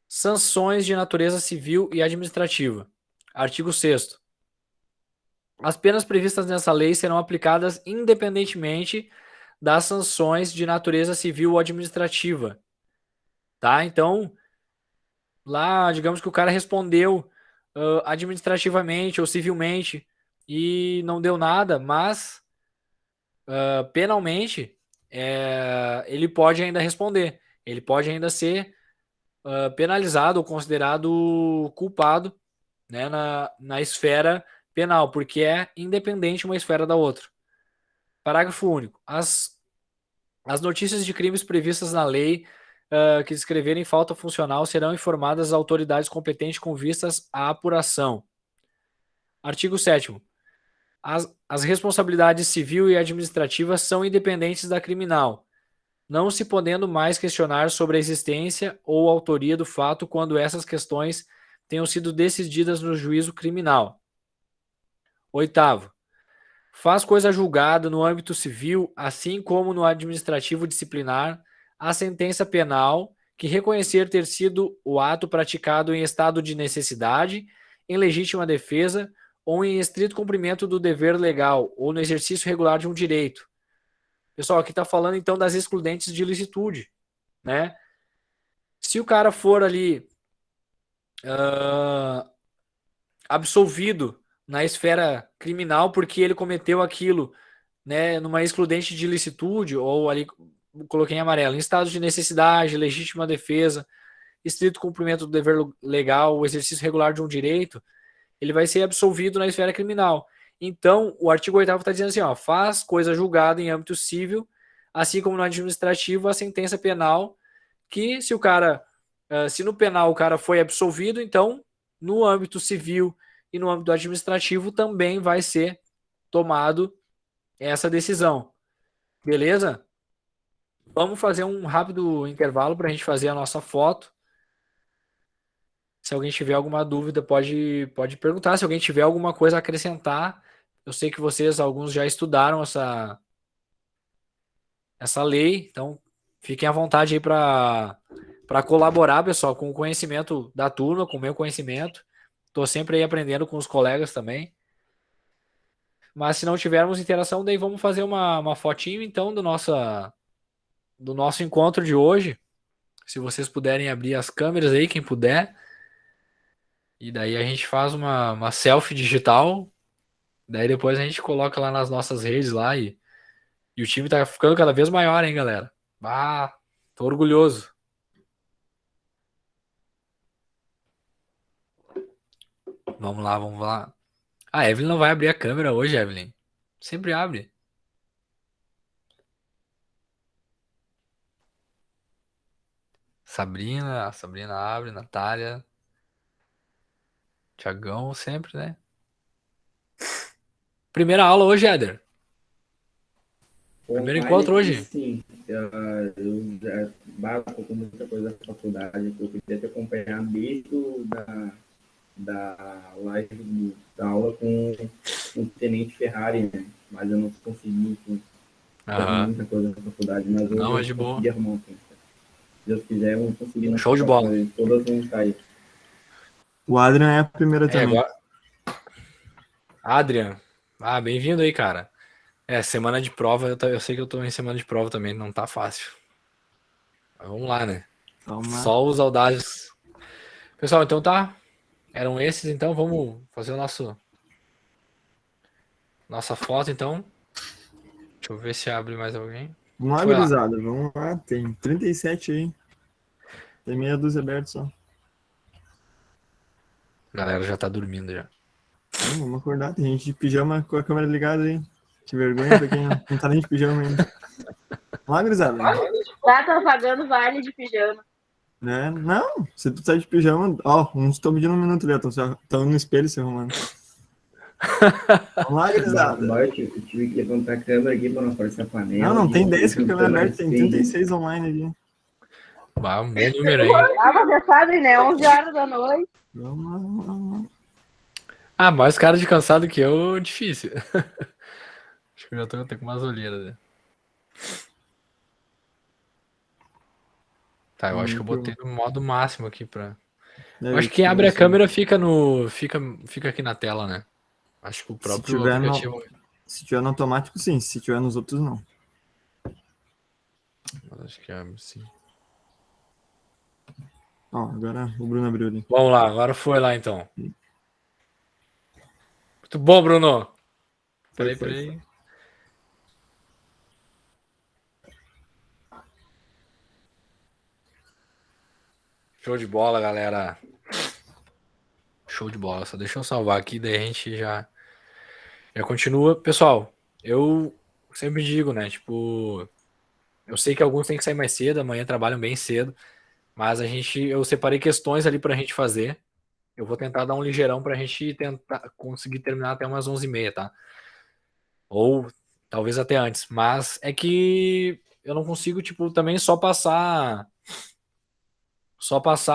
Sanções de natureza civil e administrativa. Artigo 6º. As penas previstas nessa lei serão aplicadas independentemente das sanções de natureza civil ou administrativa. Tá? Então, lá, digamos que o cara respondeu administrativamente ou civilmente e não deu nada, mas penalmente ele pode ainda responder. Ele pode ainda ser penalizado ou considerado culpado, né, na esfera penal, porque é independente uma esfera da outra. Parágrafo único. As notícias de crimes previstas na lei que descreverem falta funcional serão informadas às autoridades competentes com vistas à apuração. Artigo 7º. As responsabilidades civil e administrativa são independentes da criminal, não se podendo mais questionar sobre a existência ou autoria do fato quando essas questões tenham sido decididas no juízo criminal. 8º. Faz coisa julgada no âmbito civil, assim como no administrativo disciplinar, a sentença penal que reconhecer ter sido o ato praticado em estado de necessidade, em legítima defesa ou em estrito cumprimento do dever legal ou no exercício regular de um direito. Pessoal, aqui está falando então das excludentes de ilicitude, né? Se o cara for ali absolvido na esfera criminal porque ele cometeu aquilo, né, numa excludente de ilicitude, ou ali coloquei em amarelo, em estado de necessidade, legítima defesa, estrito cumprimento do dever legal, o exercício regular de um direito, ele vai ser absolvido na esfera criminal. Então, o artigo 8º está dizendo assim, ó, faz coisa julgada em âmbito civil, assim como no administrativo, a sentença penal, que se o cara, se no penal o cara foi absolvido, então, no âmbito civil e no âmbito administrativo também vai ser tomado essa decisão. Beleza? Vamos fazer um rápido intervalo para a gente fazer a nossa foto. Se alguém tiver alguma dúvida, pode perguntar. Se alguém tiver alguma coisa a acrescentar, eu sei que vocês, alguns já estudaram essa lei, então fiquem à vontade aí para colaborar, pessoal, com o conhecimento da turma, com o meu conhecimento. Estou sempre aí aprendendo com os colegas também. Mas se não tivermos interação, daí vamos fazer uma fotinho, então, do nosso encontro de hoje. Se vocês puderem abrir as câmeras aí, quem puder. E daí a gente faz uma selfie digital. Daí depois a gente coloca lá nas nossas redes lá. E o time tá ficando cada vez maior, hein, galera? Ah, tô orgulhoso. Vamos lá, vamos lá. A Evelyn não vai abrir a câmera hoje, Evelyn. Sempre abre. Sabrina, a Sabrina abre, Natália. Tiagão, sempre, né? Primeira aula hoje, Éder. Primeiro encontro hoje. Sim, eu já bato com muita coisa da faculdade, que eu queria te acompanhar desde da live da aula com o Tenente Ferrari, né? Mas eu não consegui, muita coisa da faculdade, mas eu não, é de boa. Consegui arrumar um tempo. Se Deus quiser, eu vou conseguir. Show de bola. Todas vão cair. O Adrian é a primeira também. Agora... Adrian, bem-vindo aí, cara. Semana de prova, eu sei que eu tô em semana de prova também, não tá fácil. Mas vamos lá, né? Só os audazes. Pessoal, então tá. Eram esses, então vamos fazer nossa foto, então. Deixa eu ver se abre mais alguém. Vamos lá, gurizada. Vamos lá. Tem 37 aí. Tem meia dúzia aberta só. A galera já tá dormindo já. Vamos acordar. Tem gente de pijama com a câmera ligada aí. Que vergonha pra quem não tá nem de pijama ainda. Vamos lá, gurizada. Tá pagando vale de pijama. Né? Não, se tu tá de pijama... uns estão pedindo um minuto ali. Estão no espelho se arrumando. Vamos lá, gurizada. Eu tive que levantar a câmera aqui pra não aparecer a panela. Não tem 10 com a câmera aberta. Tem 36 online aqui. Um bom número aí. Você sabe, né? 11 horas da noite. Vamos lá. Mais cara de cansado que eu, difícil. Acho que eu já tô até com umas olheiras, né? Tá, eu acho que eu botei no modo máximo aqui pra... Eu acho que quem abre a câmera fica aqui na tela, né? Acho que o próprio aplicativo... Se tiver no automático, sim. Se tiver nos outros, não. Mas acho que abre, sim. Agora o Bruno abriu ali. Vamos lá, agora foi lá, então. Muito bom, Bruno. Peraí. Show de bola, galera. Show de bola. Só deixa eu salvar aqui, daí a gente já continua. Pessoal, eu sempre digo, né? Tipo, eu sei que alguns têm que sair mais cedo, amanhã trabalham bem cedo, mas eu separei questões ali pra gente fazer. Eu vou tentar dar um ligeirão pra gente tentar conseguir terminar até umas 11h30, tá? Ou talvez até antes. Mas é que eu não consigo, tipo, também só passar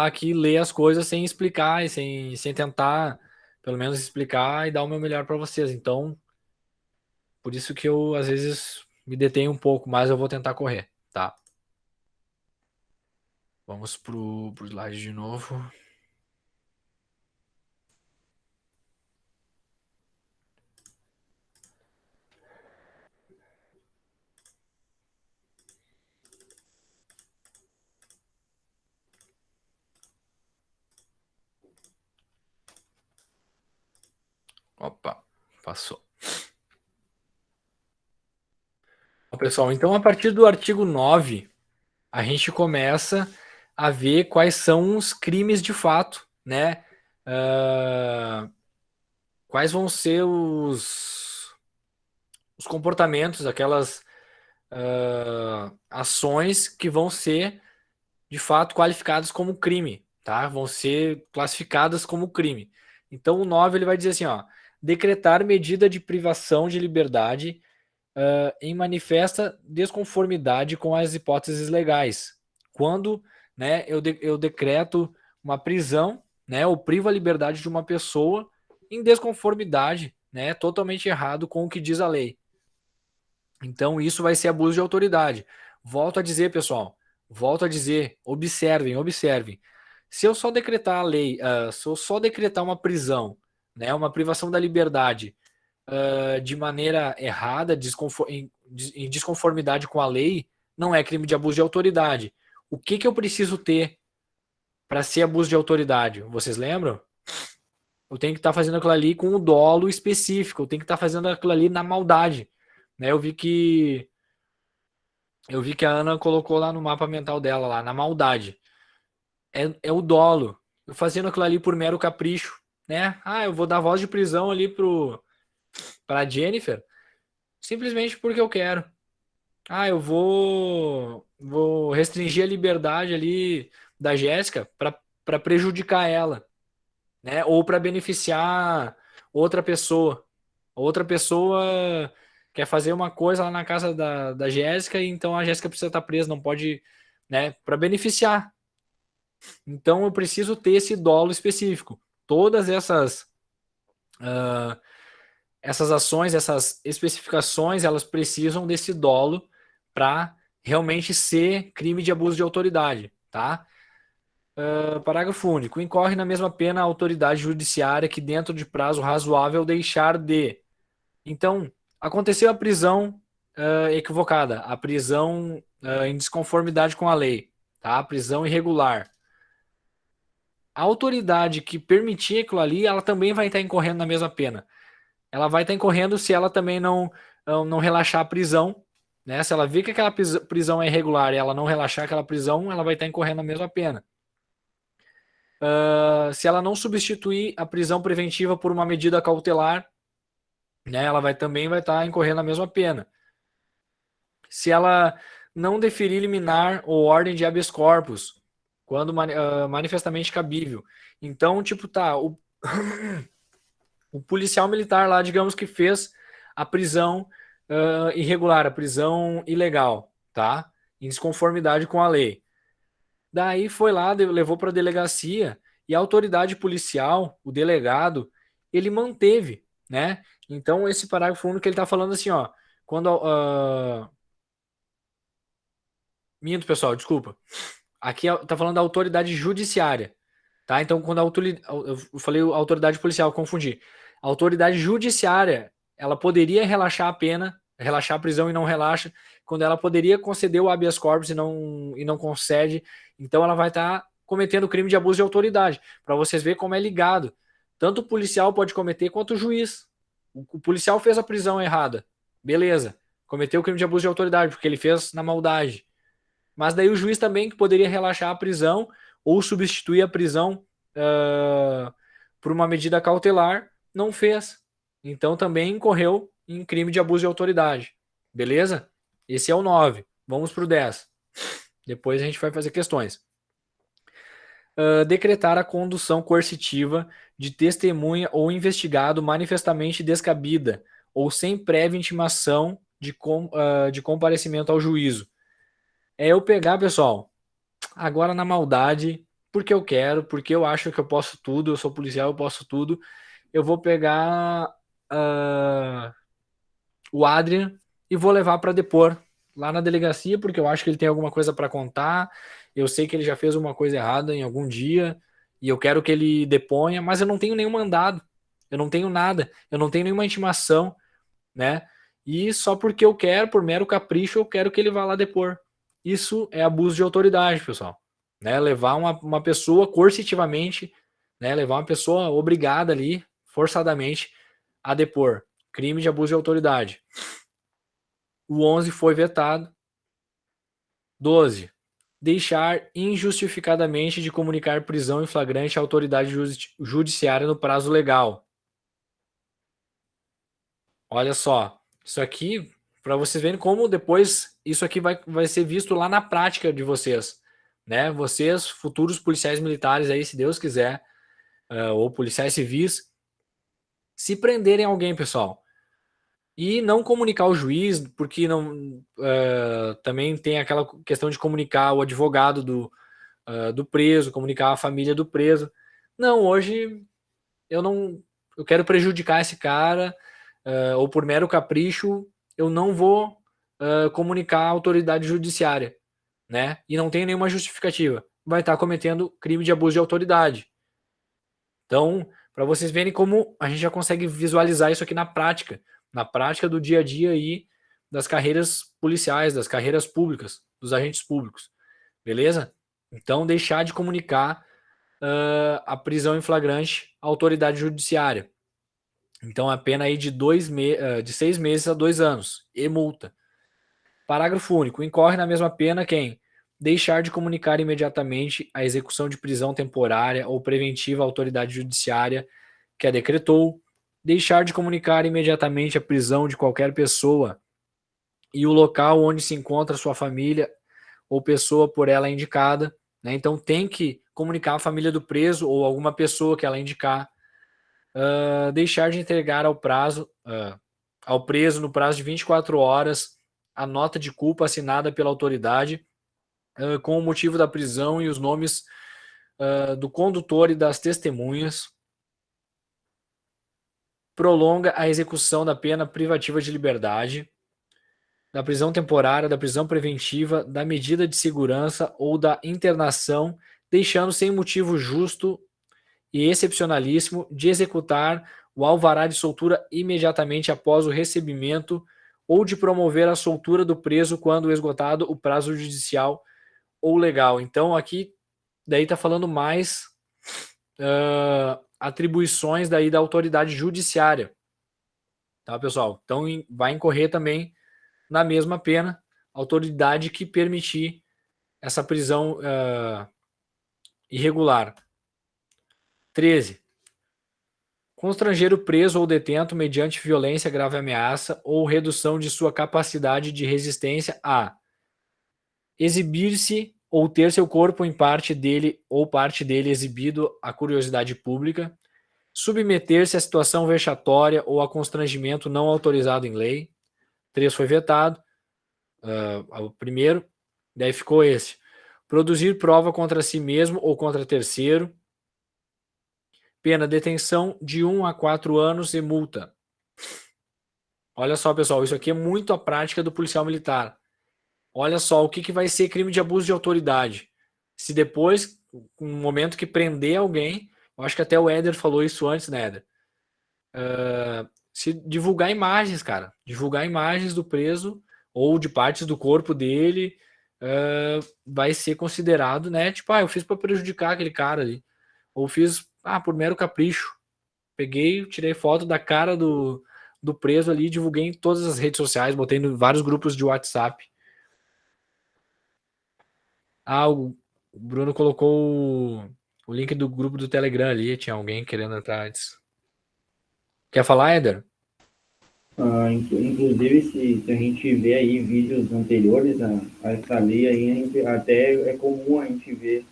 aqui e ler as coisas sem explicar e sem tentar, pelo menos, explicar e dar o meu melhor para vocês. Então, por isso que eu, às vezes, me detenho um pouco, mas eu vou tentar correr, tá? Vamos pro slide de novo. Opa, passou. Bom, pessoal, então a partir do artigo 9, a gente começa a ver quais são os crimes de fato, né? Quais vão ser os comportamentos, aquelas ações que vão ser, de fato, qualificadas como crime, tá? Vão ser classificadas como crime. Então, o 9 ele vai dizer assim, ó, decretar medida de privação de liberdade em manifesta desconformidade com as hipóteses legais. Quando, né, eu decreto uma prisão, né, ou privo a liberdade de uma pessoa em desconformidade, né, totalmente errado com o que diz a lei. Então, isso vai ser abuso de autoridade. Volto a dizer, pessoal, observem. Se eu só decretar a lei, se eu só decretar uma prisão, né, uma privação da liberdade de maneira errada, em desconformidade com a lei, não é crime de abuso de autoridade. O que eu preciso ter para ser abuso de autoridade? Vocês lembram? Eu tenho que estar fazendo aquilo ali com o dolo específico, eu tenho que estar fazendo aquilo ali na maldade. Né? Eu vi que a Ana colocou lá no mapa mental dela, lá, na maldade. É o dolo. Eu fazendo aquilo ali por mero capricho. Né? Eu vou dar voz de prisão ali para Jennifer, simplesmente porque eu quero. Eu vou restringir a liberdade ali da Jéssica para prejudicar ela, né? Ou para beneficiar outra pessoa. Outra pessoa quer fazer uma coisa lá na casa da Jéssica, e então a Jéssica precisa estar presa, não pode, né? Para beneficiar. Então eu preciso ter esse dolo específico. Todas essas ações, essas especificações, elas precisam desse dolo para realmente ser crime de abuso de autoridade, tá? Parágrafo único. Incorre na mesma pena a autoridade judiciária que, dentro de prazo razoável, deixar de. Então, aconteceu a prisão equivocada, a prisão em desconformidade com a lei, tá? A prisão irregular. A autoridade que permitir aquilo ali, ela também vai estar incorrendo na mesma pena. Ela vai estar incorrendo se ela também não relaxar a prisão, né? Se ela vê que aquela prisão é irregular e ela não relaxar aquela prisão, ela vai estar incorrendo na mesma pena. Se ela não substituir a prisão preventiva por uma medida cautelar, né? Ela também vai estar incorrendo na mesma pena. Se ela não deferir liminar ou ordem de habeas corpus, quando manifestamente cabível. Então, tipo, tá, o policial militar lá, digamos que fez a prisão irregular, a prisão ilegal, tá? Em desconformidade com a lei. Daí foi lá, levou para a delegacia, e a autoridade policial, o delegado, ele manteve, né? Então, esse parágrafo único, ele tá falando assim, ó, quando... Minto, pessoal, desculpa. Aqui tá falando da autoridade judiciária, tá? Então, quando eu falei autoridade policial, confundi. A autoridade judiciária, ela poderia relaxar a pena, relaxar a prisão e não relaxa, quando ela poderia conceder o habeas corpus e não concede. Então, ela vai estar cometendo crime de abuso de autoridade, para vocês verem como é ligado. Tanto o policial pode cometer, quanto o juiz. O policial fez a prisão errada, beleza, cometeu o crime de abuso de autoridade, porque ele fez na maldade. Mas daí o juiz também, que poderia relaxar a prisão ou substituir a prisão por uma medida cautelar, não fez. Então também incorreu em crime de abuso de autoridade. Beleza? Esse é o 9. Vamos para o 10. Depois a gente vai fazer questões. Decretar a condução coercitiva de testemunha ou investigado manifestamente descabida ou sem prévia intimação de comparecimento ao juízo. É eu pegar, pessoal, agora na maldade, porque eu quero, porque eu acho que eu posso tudo, eu sou policial, eu posso tudo. Eu vou pegar o Adrian e vou levar para depor lá na delegacia, porque eu acho que ele tem alguma coisa para contar. Eu sei que ele já fez uma coisa errada em algum dia e eu quero que ele deponha, mas eu não tenho nenhum mandado, eu não tenho nada, eu não tenho nenhuma intimação, né? E só porque eu quero, por mero capricho, eu quero que ele vá lá depor. Isso é abuso de autoridade, pessoal. Né? Levar uma pessoa coercitivamente, né? Levar uma pessoa obrigada ali, forçadamente, a depor. Crime de abuso de autoridade. O 11 foi vetado. 12. Deixar injustificadamente de comunicar prisão em flagrante à autoridade judiciária no prazo legal. Olha só, isso aqui, para vocês verem como depois isso aqui vai ser visto lá na prática de vocês, né? Vocês, futuros policiais militares aí, se Deus quiser, ou policiais civis, se prenderem alguém, pessoal, E não comunicar ao juiz, porque não também tem aquela questão de comunicar o advogado do preso, comunicar a família do preso. Não, hoje eu quero prejudicar esse cara, ou por mero capricho, eu não vou comunicar à autoridade judiciária, né? E não tem nenhuma justificativa. Vai estar cometendo crime de abuso de autoridade. Então, para vocês verem como a gente já consegue visualizar isso aqui na prática do dia a dia aí das carreiras policiais, das carreiras públicas, dos agentes públicos, beleza? Então, deixar de comunicar a prisão em flagrante à autoridade judiciária. Então, a pena aí de 6 meses a 2 anos e multa. Parágrafo único. Incorre na mesma pena quem deixar de comunicar imediatamente a execução de prisão temporária ou preventiva à autoridade judiciária que a decretou, deixar de comunicar imediatamente a prisão de qualquer pessoa e o local onde se encontra sua família ou pessoa por ela indicada, né? Então tem que comunicar a família do preso ou alguma pessoa que ela indicar, deixar de entregar ao preso no prazo de 24 horas a nota de culpa assinada pela autoridade com o motivo da prisão e os nomes do condutor e das testemunhas. Prolonga a execução da pena privativa de liberdade, da prisão temporária, da prisão preventiva, da medida de segurança ou da internação, deixando sem motivo justo e excepcionalíssimo de executar o alvará de soltura imediatamente após o recebimento ou de promover a soltura do preso quando esgotado o prazo judicial ou legal. Então aqui daí está falando mais atribuições daí da autoridade judiciária, tá, pessoal? Então vai incorrer também na mesma pena a autoridade que permitir essa prisão irregular. 13. Constranger o preso ou detento mediante violência, grave ameaça ou redução de sua capacidade de resistência a exibir-se ou ter seu corpo em parte dele ou parte dele exibido à curiosidade pública, submeter-se a situação vexatória ou a constrangimento não autorizado em lei. 3 foi vetado. O primeiro, daí ficou esse. Produzir prova contra si mesmo ou contra terceiro. Pena detenção de 1 a 4 anos e multa. Olha só, pessoal, isso aqui é muito a prática do policial militar. Olha só o que vai ser crime de abuso de autoridade. Se depois, no momento que prender alguém, eu acho que até o Éder falou isso antes, né, Éder? Se divulgar imagens, cara. Divulgar imagens do preso ou de partes do corpo dele vai ser considerado, né? Tipo, eu fiz para prejudicar aquele cara ali. Ou fiz por mero capricho. Peguei, tirei foto da cara do preso ali, divulguei em todas as redes sociais, botei em vários grupos de WhatsApp. O Bruno colocou o link do grupo do Telegram ali, tinha alguém querendo entrar antes. Quer falar, Éder? Inclusive, se a gente vê aí vídeos anteriores a essa lei, aí até é comum a gente ver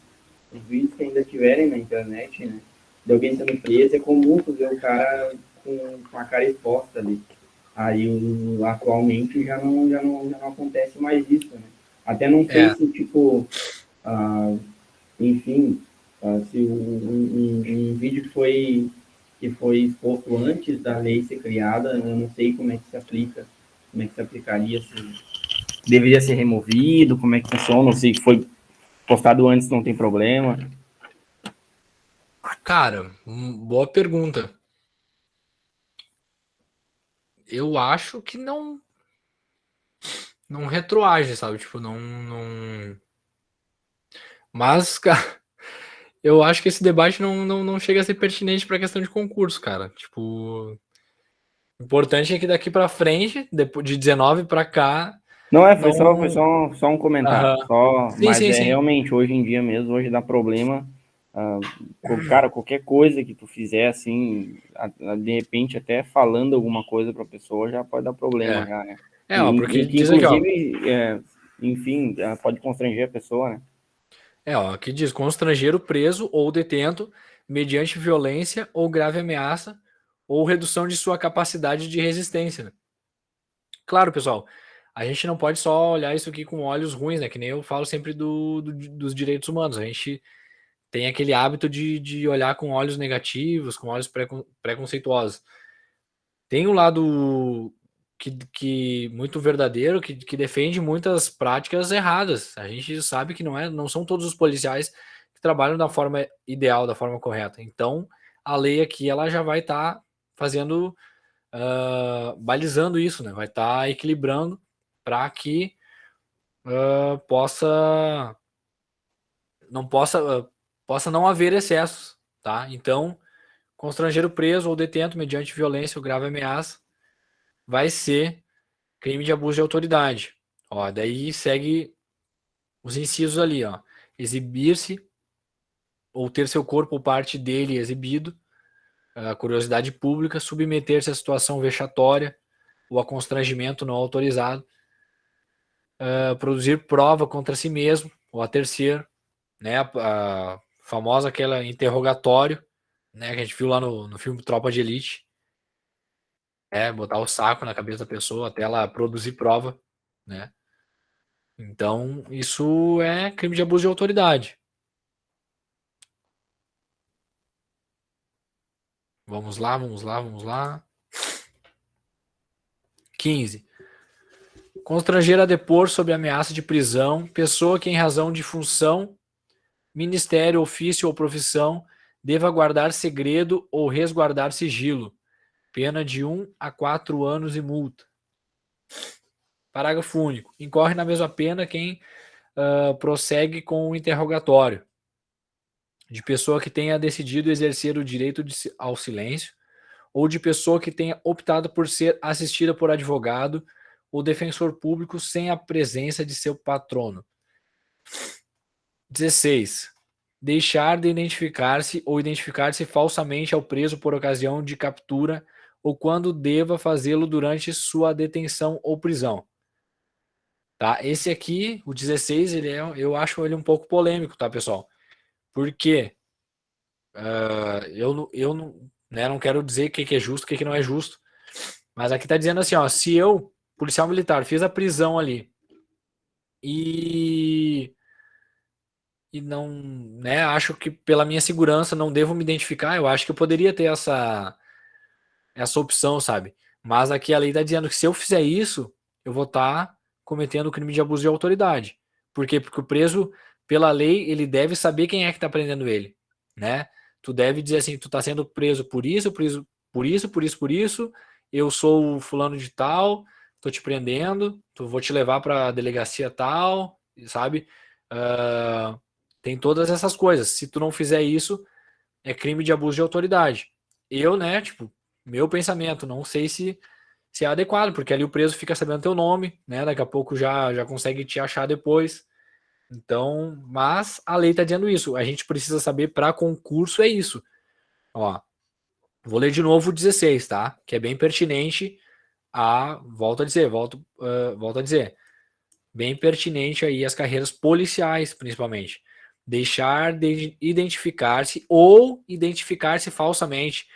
os vídeos que ainda tiverem na internet, né? De alguém sendo preso, é comum tu ver o cara com a cara exposta ali. Aí atualmente já não acontece mais isso, né? Até não sei se, tipo, enfim, se um vídeo que foi exposto antes da lei ser criada, eu não sei como é que se aplica, como é que se aplicaria, se deveria ser removido, como é que funciona, se foi postado antes não tem problema. Cara, boa pergunta. Eu acho que não retroage, sabe? Tipo, não... Mas, cara, eu acho que esse debate não chega a ser pertinente para a questão de concurso, cara. Tipo, o importante é que daqui para frente, depois de 19 para cá... Foi só um comentário. Sim. Realmente, hoje em dia mesmo, hoje dá problema. Cara, qualquer coisa que tu fizer, assim, de repente, até falando alguma coisa para a pessoa, já pode dar problema, já, né? Porque diz inclusive, aqui, enfim, pode constranger a pessoa, né? Aqui diz constranger o preso ou detento mediante violência ou grave ameaça ou redução de sua capacidade de resistência. Claro, pessoal, a gente não pode só olhar isso aqui com olhos ruins, né? Que nem eu falo sempre dos direitos humanos. A gente tem aquele hábito de olhar com olhos negativos, com olhos preconceituosos. Tem um lado que muito verdadeiro, que defende muitas práticas erradas. A gente sabe que não são todos os policiais que trabalham da forma ideal, da forma correta. Então, a lei aqui ela já vai estar fazendo, balizando isso, né? Vai estar equilibrando para que possa não haver excessos, tá? Então, constrangeiro preso ou detento mediante violência ou grave ameaça vai ser crime de abuso de autoridade. Ó, daí segue os incisos ali, ó. Exibir-se ou ter seu corpo ou parte dele exibido, curiosidade pública, submeter-se à situação vexatória ou a constrangimento não autorizado, produzir prova contra si mesmo ou a terceiro, né? A famosa aquela interrogatório, né? Que a gente viu lá no filme Tropa de Elite. Botar o saco na cabeça da pessoa até ela produzir prova, né? Então, isso é crime de abuso de autoridade. Vamos lá, vamos lá, vamos lá. 15. Constranger a depor sob ameaça de prisão pessoa que, em razão de função, ministério, ofício ou profissão, deva guardar segredo ou resguardar sigilo. Pena de 1 a 4 anos e multa. Parágrafo único. Incorre na mesma pena quem prossegue com o interrogatório de pessoa que tenha decidido exercer o direito ao silêncio ou de pessoa que tenha optado por ser assistida por advogado ou defensor público sem a presença de seu patrono. 16. Deixar de identificar-se ou identificar-se falsamente ao preso por ocasião de captura ou quando deva fazê-lo durante sua detenção ou prisão. Tá? Esse aqui, o 16, eu acho ele um pouco polêmico, tá, pessoal? Por quê? Eu não quero dizer o que é justo, o que não é justo. Mas aqui tá dizendo assim, ó, se eu, policial militar, fiz a prisão ali e não, né, acho que pela minha segurança não devo me identificar, eu acho que eu poderia ter essa opção, sabe? Mas aqui a lei tá dizendo que se eu fizer isso, eu vou estar cometendo crime de abuso de autoridade. Por quê? Porque o preso, pela lei, ele deve saber quem é que tá prendendo ele, né? Tu deve dizer assim, tu tá sendo preso por isso, por isso, por isso, por isso, por isso, eu sou o fulano de tal, tô te prendendo, vou te levar pra delegacia tal, sabe? Tem todas essas coisas. Se tu não fizer isso, é crime de abuso de autoridade. Eu, né, tipo, meu pensamento, não sei se é adequado, porque ali o preso fica sabendo teu nome, né? Daqui a pouco já consegue te achar depois. Então, mas a lei tá dizendo isso. A gente precisa saber para concurso é isso. Ó, vou ler de novo o 16, tá? Que é bem pertinente volto a dizer, bem pertinente aí às carreiras policiais, principalmente. Deixar de identificar-se ou identificar-se falsamente,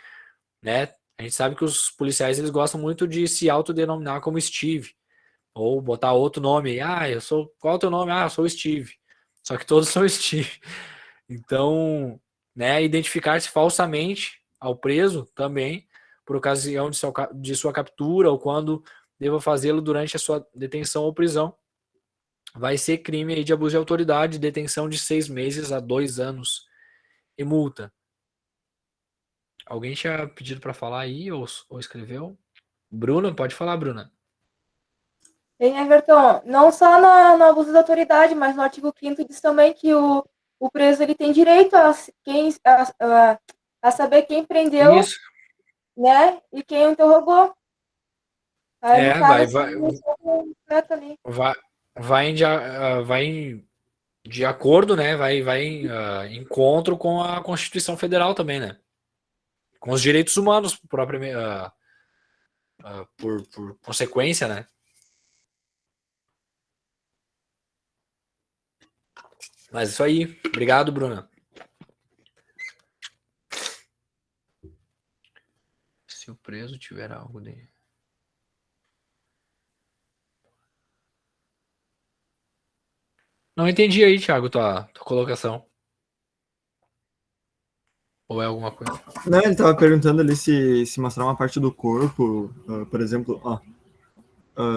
né? A gente sabe que os policiais eles gostam muito de se autodenominar como Steve ou botar outro nome. Qual é o teu nome? Eu sou o Steve. Só que todos são Steve. Então, né, identificar-se falsamente ao preso também por ocasião de sua captura ou quando deva fazê-lo durante a sua detenção ou prisão vai ser crime aí de abuso de autoridade, detenção de 6 meses a 2 anos e multa. Alguém tinha pedido para falar aí ou escreveu? Bruna, pode falar, Bruna. Tem, Everton, não só no abuso da autoridade, mas no artigo 5º diz também que o preso ele tem direito a saber quem prendeu, Isso. né, e quem o interrogou. Aí, no caso, vai de acordo, né? Vai em encontro com a Constituição Federal também, né? Com os direitos humanos propriamente, por consequência, né? Mas isso aí. Obrigado, Bruna. Se o preso tiver algo de... Não entendi aí, Thiago, tua colocação. Ou é alguma coisa? Não, ele tava perguntando ali se mostrar uma parte do corpo, por exemplo,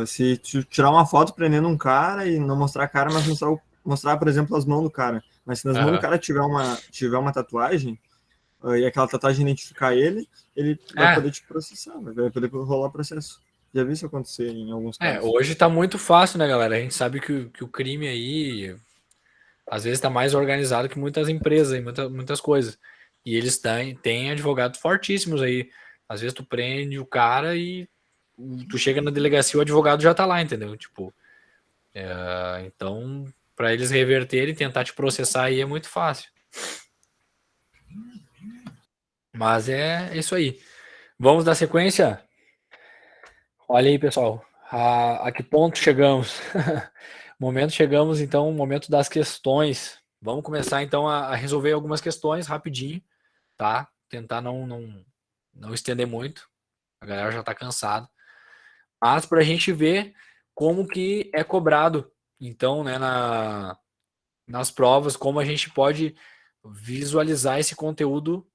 se tirar uma foto prendendo um cara e não mostrar a cara, mas mostrar, por exemplo, as mãos do cara. Mas se nas mãos do cara tiver uma tatuagem, e aquela tatuagem identificar ele vai poder te processar, vai poder rolar processo. Já vi isso acontecer em alguns casos. Hoje tá muito fácil, né, galera? A gente sabe que o crime aí, às vezes, tá mais organizado que muitas empresas e muitas coisas. E eles têm advogados fortíssimos aí. Às vezes tu prende o cara e tu chega na delegacia, o advogado já tá lá, entendeu? Tipo, então, para eles reverterem e tentar te processar aí é muito fácil. Mas é isso aí. Vamos dar sequência? Olha aí, pessoal. A que ponto chegamos? Chegamos, então, o momento das questões. Vamos começar, então, a resolver algumas questões rapidinho, tá? Tentar não estender muito. A galera já tá cansada. Mas para a gente ver como que é cobrado, então, né, nas provas, como a gente pode visualizar esse conteúdo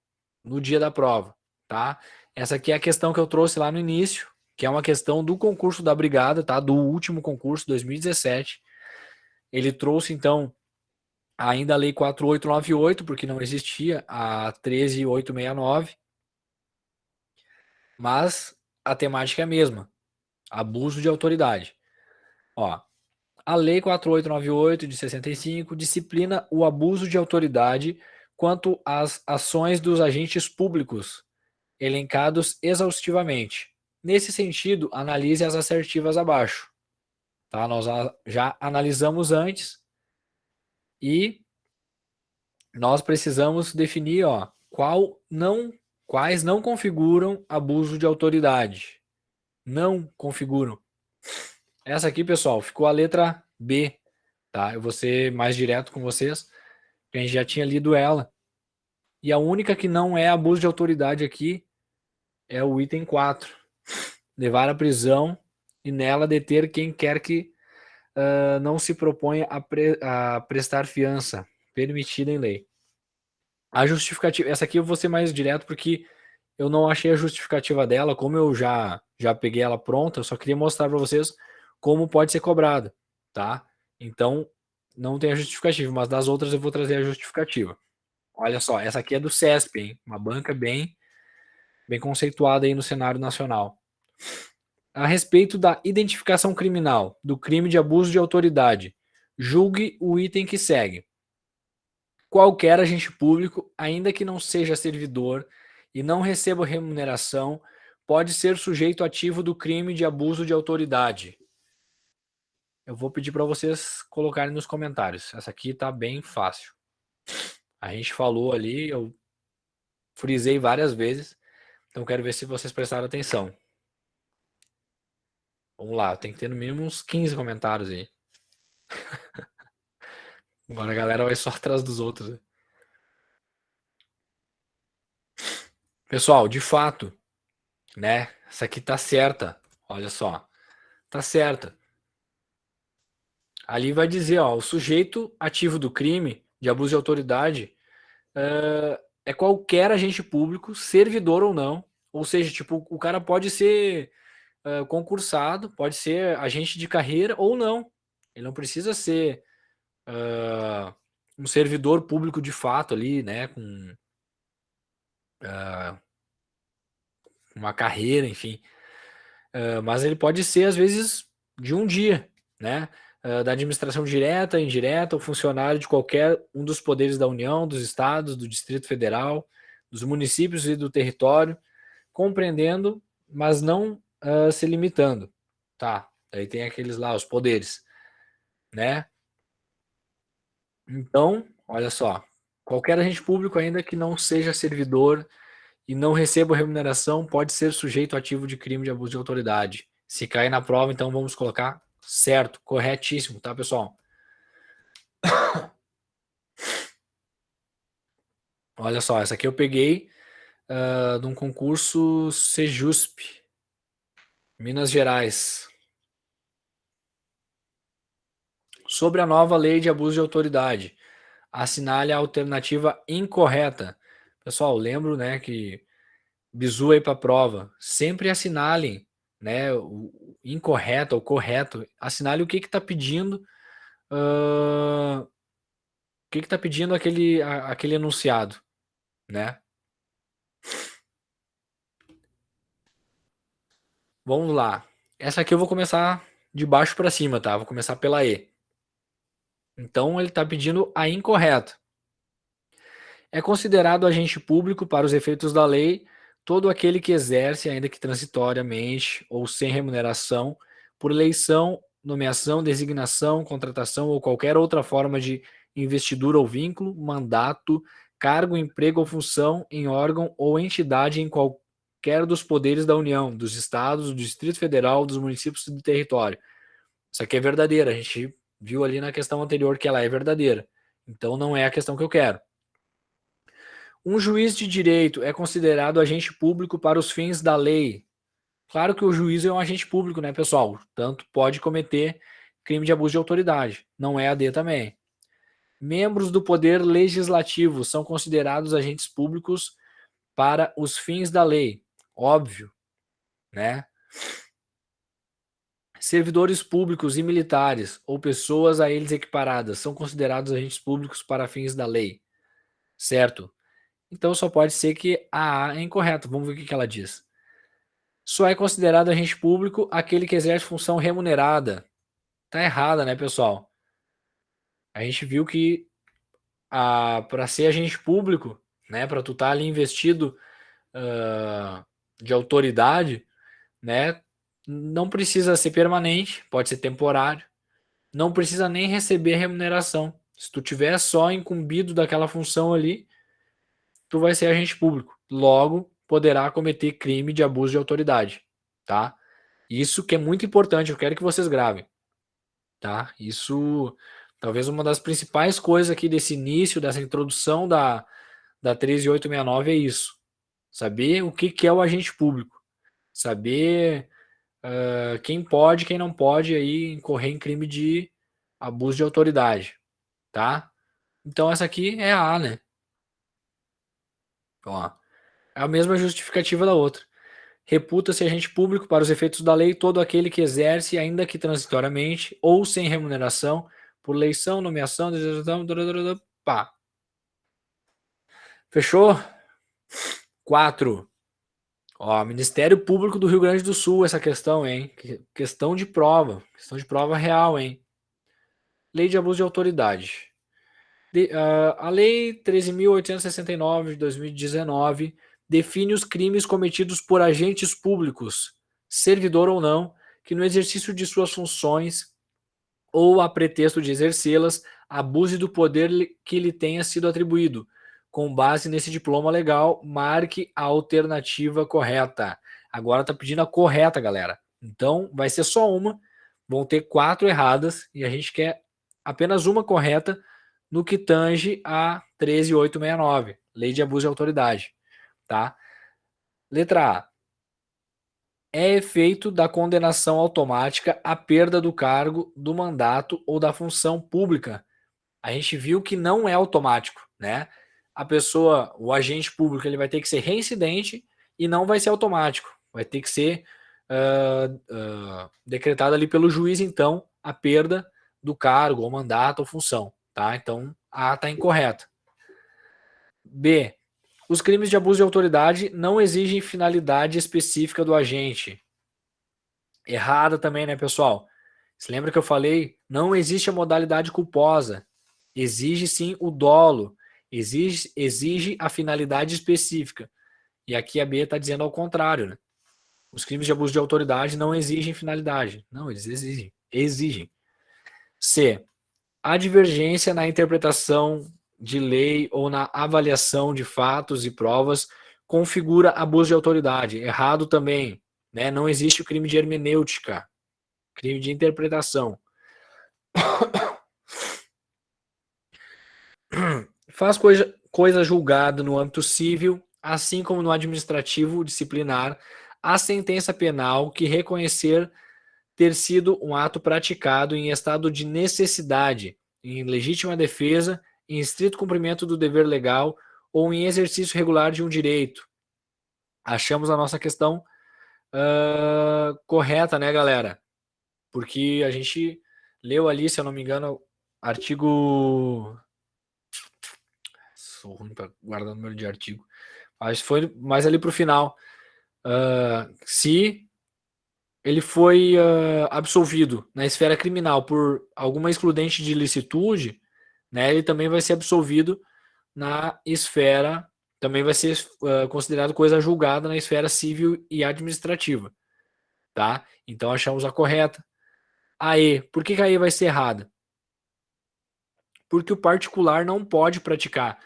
no dia da prova, tá? Essa aqui é a questão que eu trouxe lá no início, que é uma questão do concurso da Brigada, tá? Do último concurso, 2017. Ele trouxe, então, ainda a Lei 4898, porque não existia a 13869, mas a temática é a mesma, abuso de autoridade. Ó, a Lei 4898 de 65 disciplina o abuso de autoridade quanto às ações dos agentes públicos, elencados exaustivamente. Nesse sentido, analise as assertivas abaixo. Tá? Nós já analisamos antes e nós precisamos definir quais não configuram abuso de autoridade. Não configuram. Essa aqui, pessoal, ficou a letra B. Tá? Eu vou ser mais direto com vocês, porque a gente já tinha lido ela. E a única que não é abuso de autoridade aqui é o item 4. Levar à prisão e nela deter quem quer que não se proponha a prestar fiança permitida em lei. A justificativa, essa aqui eu vou ser mais direto porque eu não achei a justificativa dela, como eu já peguei ela pronta, eu só queria mostrar para vocês como pode ser cobrada, tá? Então, não tem a justificativa, mas das outras eu vou trazer a justificativa. Olha só, essa aqui é do CESP, hein? Uma banca bem conceituada aí no cenário nacional. A respeito da identificação criminal do crime de abuso de autoridade, julgue o item que segue. Qualquer agente público, ainda que não seja servidor e não receba remuneração, pode ser sujeito ativo do crime de abuso de autoridade. Eu vou pedir para vocês colocarem nos comentários. Essa aqui tá bem fácil. A gente falou ali, eu frisei várias vezes, então quero ver se vocês prestaram atenção. Vamos lá, tem que ter no mínimo uns 15 comentários aí. Agora a galera vai só atrás dos outros. Né? Pessoal, de fato, né? Essa aqui tá certa. Olha só. Tá certa. Ali vai dizer, ó, o sujeito ativo do crime de abuso de autoridade é qualquer agente público, servidor ou não. Ou seja, tipo, o cara pode ser concursado, pode ser agente de carreira ou não. Ele não precisa ser um servidor público de fato ali, né, com uma carreira, enfim. Mas ele pode ser, às vezes, de um dia, né? Da administração direta, indireta, ou funcionário de qualquer um dos poderes da União, dos estados, do Distrito Federal, dos municípios e do território, compreendendo, mas não se limitando. Tá, aí tem aqueles lá, os poderes, né? Então, olha só, qualquer agente público, ainda que não seja servidor e não receba remuneração, pode ser sujeito ativo de crime de abuso de autoridade. Se cair na prova, então vamos colocar certo, corretíssimo, tá, pessoal? Olha só, essa aqui eu peguei de um concurso Sejusp, Minas Gerais. Sobre a nova lei de abuso de autoridade, assinale a alternativa incorreta. Pessoal, lembro, né, que bizu aí para prova, sempre assinalem, né, o incorreto ou correto, assinale o que está pedindo, o que está pedindo aquele enunciado, né? Vamos lá. Essa aqui eu vou começar de baixo para cima, tá? Vou começar pela E. Então ele está pedindo a incorreta. É considerado agente público para os efeitos da lei todo aquele que exerce, ainda que transitoriamente ou sem remuneração, por eleição, nomeação, designação, contratação ou qualquer outra forma de investidura ou vínculo, mandato, cargo, emprego ou função em órgão ou entidade em qualquer dos poderes da União, dos estados, do Distrito Federal, dos municípios do território. Isso aqui é verdadeira, a gente viu ali na questão anterior que ela é verdadeira. Então não é a questão que eu quero. Um juiz de direito é considerado agente público para os fins da lei. Claro que o juiz é um agente público, né, pessoal? Tanto pode cometer crime de abuso de autoridade. Não é AD também. Membros do poder legislativo são considerados agentes públicos para os fins da lei. Óbvio, né? Servidores públicos e militares ou pessoas a eles equiparadas são considerados agentes públicos para fins da lei. Certo? Então só pode ser que a é incorreto. Vamos ver o que ela diz. Só é considerado agente público aquele que exerce função remunerada. Tá errada, né, pessoal? A gente viu que para ser agente público, né, para tu estar ali investido de autoridade, né, não precisa ser permanente, pode ser temporário, não precisa nem receber remuneração. Se tu tiver só incumbido daquela função ali, tu vai ser agente público. Logo, poderá cometer crime de abuso de autoridade, tá? Isso que é muito importante, eu quero que vocês gravem, tá? Isso, talvez uma das principais coisas aqui desse início, dessa introdução da 13869 é isso. Saber o que é o agente público. Saber quem pode, quem não pode aí incorrer em crime de abuso de autoridade, tá? Então essa aqui é a A, né? Ó, é a mesma justificativa da outra. Reputa-se agente público para os efeitos da lei todo aquele que exerce, ainda que transitoriamente ou sem remuneração, por eleição, nomeação, designação, pá. Fechou? 4. Ó, Ministério Público do Rio Grande do Sul, essa questão, hein? Questão de prova real, hein? Lei de abuso de autoridade. A Lei 13.869 de 2019 define os crimes cometidos por agentes públicos, servidor ou não, que no exercício de suas funções ou a pretexto de exercê-las, abuse do poder que lhe tenha sido atribuído. Com base nesse diploma legal, marque a alternativa correta. Agora tá pedindo a correta, galera. Então, vai ser só uma. Vão ter 4 erradas e a gente quer apenas uma correta no que tange a 13.869, Lei de Abuso de Autoridade, tá? Letra A. É efeito da condenação automática a perda do cargo, do mandato ou da função pública. A gente viu que não é automático, né? A pessoa, o agente público, ele vai ter que ser reincidente e não vai ser automático. Vai ter que ser decretado ali pelo juiz, então, a perda do cargo, ou mandato, ou função. Tá? Então, A está incorreta. B. Os crimes de abuso de autoridade não exigem finalidade específica do agente. Errada também, né, pessoal? Se lembra que eu falei? Não existe a modalidade culposa. Exige sim o dolo. Exige a finalidade específica. E aqui a B está dizendo ao contrário, né? Os crimes de abuso de autoridade não exigem finalidade. Não, eles exigem. Exigem. C. A divergência na interpretação de lei ou na avaliação de fatos e provas configura abuso de autoridade. Errado também, né? Não existe o crime de hermenêutica, crime de interpretação. Faz coisa julgada no âmbito civil, assim como no administrativo disciplinar, a sentença penal que reconhecer ter sido um ato praticado em estado de necessidade, em legítima defesa, em estrito cumprimento do dever legal ou em exercício regular de um direito. Achamos a nossa questão correta, né, galera? Porque a gente leu ali, se eu não me engano, artigo... Sou ruim para guardar o número de artigo. Mas foi mais ali para o final. Se ele foi absolvido na esfera criminal por alguma excludente de ilicitude, né, ele também vai ser absolvido na esfera, também vai ser considerado coisa julgada na esfera civil e administrativa, tá? Então achamos a correta. A E, por que a E vai ser errada? Porque o particular não pode praticar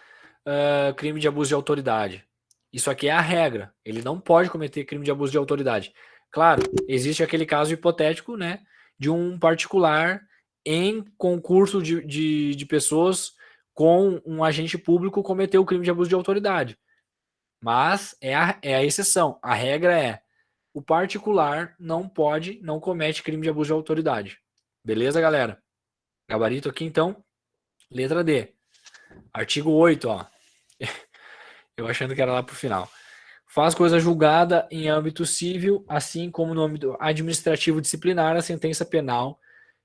crime de abuso de autoridade. Isso aqui é a regra. Ele não pode cometer crime de abuso de autoridade. Claro, existe aquele caso hipotético, né, de um particular em concurso de pessoas com um agente público cometer o crime de abuso de autoridade. Mas é a exceção. A regra é: o particular não comete crime de abuso de autoridade. Beleza, galera? Gabarito aqui, então. Letra D. Artigo 8, ó. Eu achando que era lá pro final. Faz coisa julgada em âmbito civil, assim como no âmbito administrativo disciplinar, a sentença penal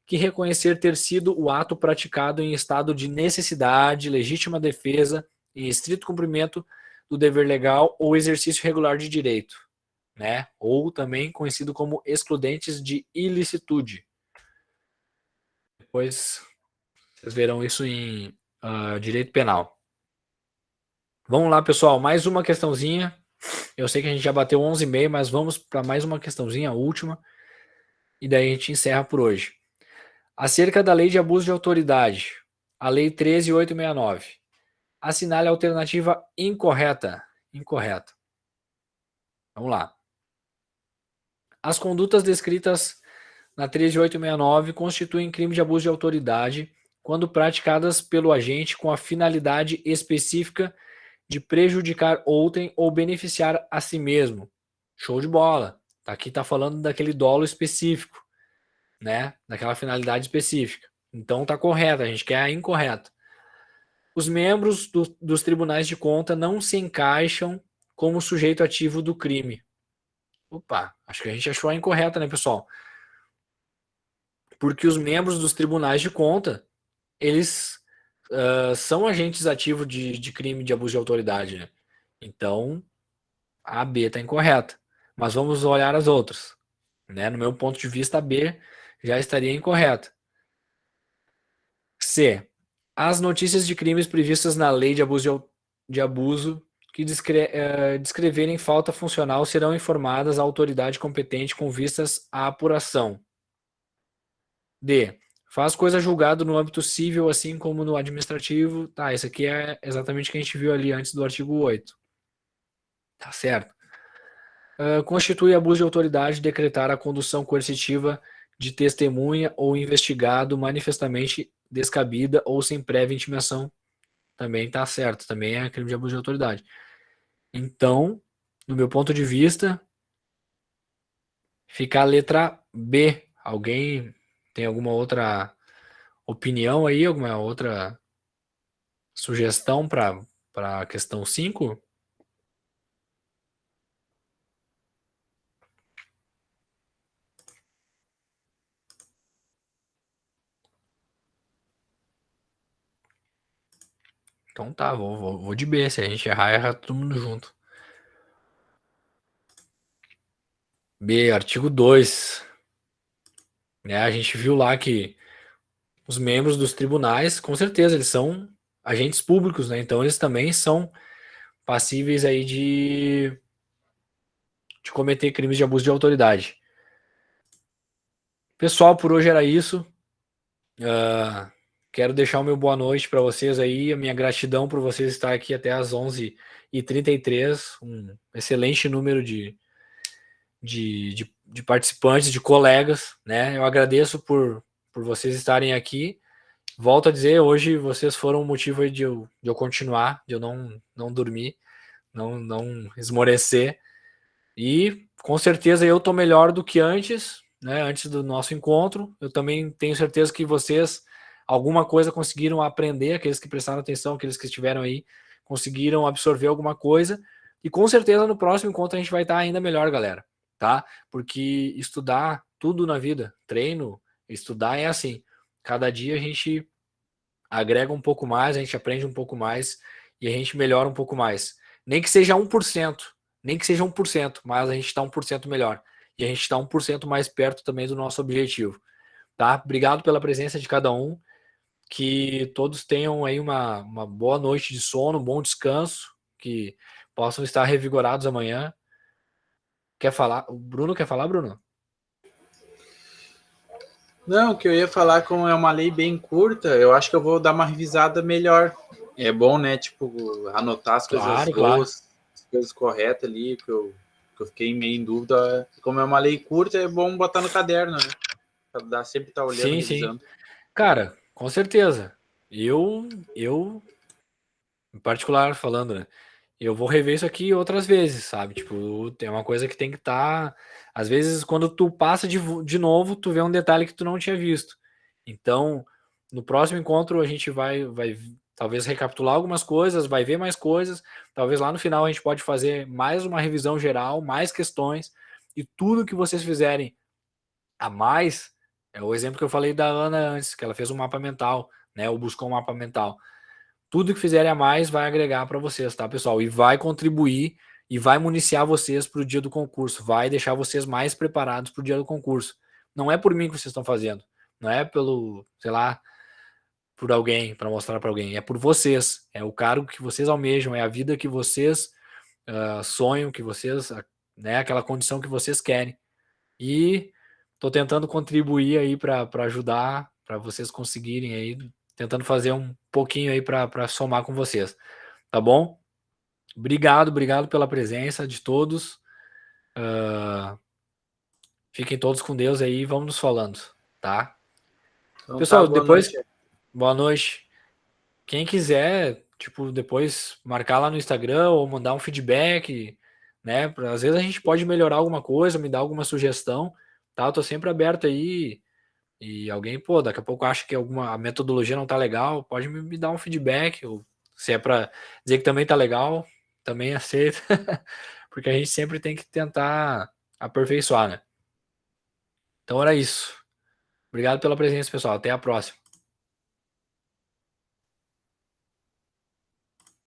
que reconhecer ter sido o ato praticado em estado de necessidade, legítima defesa, em estrito cumprimento do dever legal ou exercício regular de direito, né? Ou também conhecido como excludentes de ilicitude. Depois vocês verão isso em direito penal. Vamos lá, pessoal, mais uma questãozinha. Eu sei que a gente já bateu 11h30, mas vamos para mais uma questãozinha, a última, e daí a gente encerra por hoje. Acerca da Lei de Abuso de Autoridade, a Lei 13.869. Assinale a alternativa incorreta. Incorreta. Vamos lá. As condutas descritas na 13.869 constituem crime de abuso de autoridade quando praticadas pelo agente com a finalidade específica de prejudicar outrem ou beneficiar a si mesmo. Show de bola. Aqui está falando daquele dolo específico, né? Daquela finalidade específica. Então tá correto, a gente quer a incorreta. Os membros dos tribunais de conta não se encaixam como sujeito ativo do crime. Opa, acho que a gente achou a incorreta, né, pessoal? Porque os membros dos tribunais de conta, eles são agentes ativos de crime de abuso de autoridade, né? Então, a B está incorreta. Mas vamos olhar as outras, né? No meu ponto de vista, a B já estaria incorreta. C. As notícias de crimes previstas na lei de abuso que descreverem falta funcional serão informadas à autoridade competente com vistas à apuração. D. Faz coisa julgada no âmbito civil, assim como no administrativo. Tá, isso aqui é exatamente o que a gente viu ali antes do artigo 8. Tá certo. Constitui abuso de autoridade decretar a condução coercitiva de testemunha ou investigado manifestamente descabida ou sem prévia intimação. Também tá certo. Também é crime de abuso de autoridade. Então, no meu ponto de vista, fica a letra B. Alguém tem alguma outra opinião aí? Alguma outra sugestão para a questão 5? Então tá, vou de B. Se a gente errar, erra todo mundo junto. B, artigo 2. Né, a gente viu lá que os membros dos tribunais, com certeza, eles são agentes públicos, né? Então eles também são passíveis aí de cometer crimes de abuso de autoridade. Pessoal, por hoje era isso. Quero deixar o meu boa noite para vocês aí, a minha gratidão por vocês estar aqui até as 11h33, um excelente número de participantes, de colegas, né? Eu agradeço por vocês estarem aqui. Volto a dizer, hoje vocês foram o motivo de eu continuar, de eu não dormir, não esmorecer. E com certeza eu tô melhor do que antes, né, antes do nosso encontro. Eu também tenho certeza que vocês, alguma coisa conseguiram aprender, aqueles que prestaram atenção, aqueles que estiveram aí, conseguiram absorver alguma coisa. E com certeza no próximo encontro a gente vai estar ainda melhor, galera, tá? Porque estudar tudo na vida, treino, estudar é assim. Cada dia a gente agrega um pouco mais, a gente aprende um pouco mais e a gente melhora um pouco mais. Nem que seja 1%, nem que seja 1%, mas a gente está 1% melhor. E a gente está 1% mais perto também do nosso objetivo, tá? Obrigado pela presença de cada um, que todos tenham aí uma boa noite de sono, um bom descanso, que possam estar revigorados amanhã. Quer falar? O Bruno quer falar, Bruno? Não, o que eu ia falar, como é uma lei bem curta, eu acho que eu vou dar uma revisada melhor. É bom, né? Tipo, anotar as coisas Claro, boas, as coisas corretas ali, que eu fiquei meio em dúvida. Como é uma lei curta, é bom botar no caderno, né? Pra dar, sempre estar olhando, Sim, revisando. sim. Cara, com certeza. Eu, em particular, falando, né? Eu vou rever isso aqui outras vezes, sabe? Tipo, tem uma coisa que tem que estar. Às vezes, quando tu passa de novo, tu vê um detalhe que tu não tinha visto. Então, no próximo encontro, a gente vai talvez recapitular algumas coisas, vai ver mais coisas. Talvez lá no final a gente pode fazer mais uma revisão geral, mais questões. E tudo que vocês fizerem a mais, é o exemplo que eu falei da Ana antes, que ela fez um mapa mental, né? Ou buscou um mapa mental. Tudo que fizerem a mais vai agregar para vocês, tá, pessoal? E vai contribuir e vai municiar vocês para o dia do concurso, vai deixar vocês mais preparados para o dia do concurso. Não é por mim que vocês estão fazendo, não é pelo, sei lá, por alguém, para mostrar para alguém, é por vocês, é o cargo que vocês almejam, é a vida que vocês sonham, que vocês, né, aquela condição que vocês querem. E tô tentando contribuir aí para ajudar, para vocês conseguirem aí, tentando fazer um pouquinho aí para somar com vocês, tá bom? Obrigado pela presença de todos. Fiquem todos com Deus aí, vamos nos falando, tá? Então tá, Pessoal, boa depois, noite. boa noite. Quem quiser, tipo, depois marcar lá no Instagram ou mandar um feedback, né? Às vezes a gente pode melhorar alguma coisa, me dar alguma sugestão, tá? Eu tô sempre aberto aí. E alguém, pô, daqui a pouco acha que a metodologia não tá legal, pode me dar um feedback, ou se é para dizer que também tá legal, também aceito, porque a gente sempre tem que tentar aperfeiçoar, né? Então era isso. Obrigado pela presença, pessoal. Até a próxima.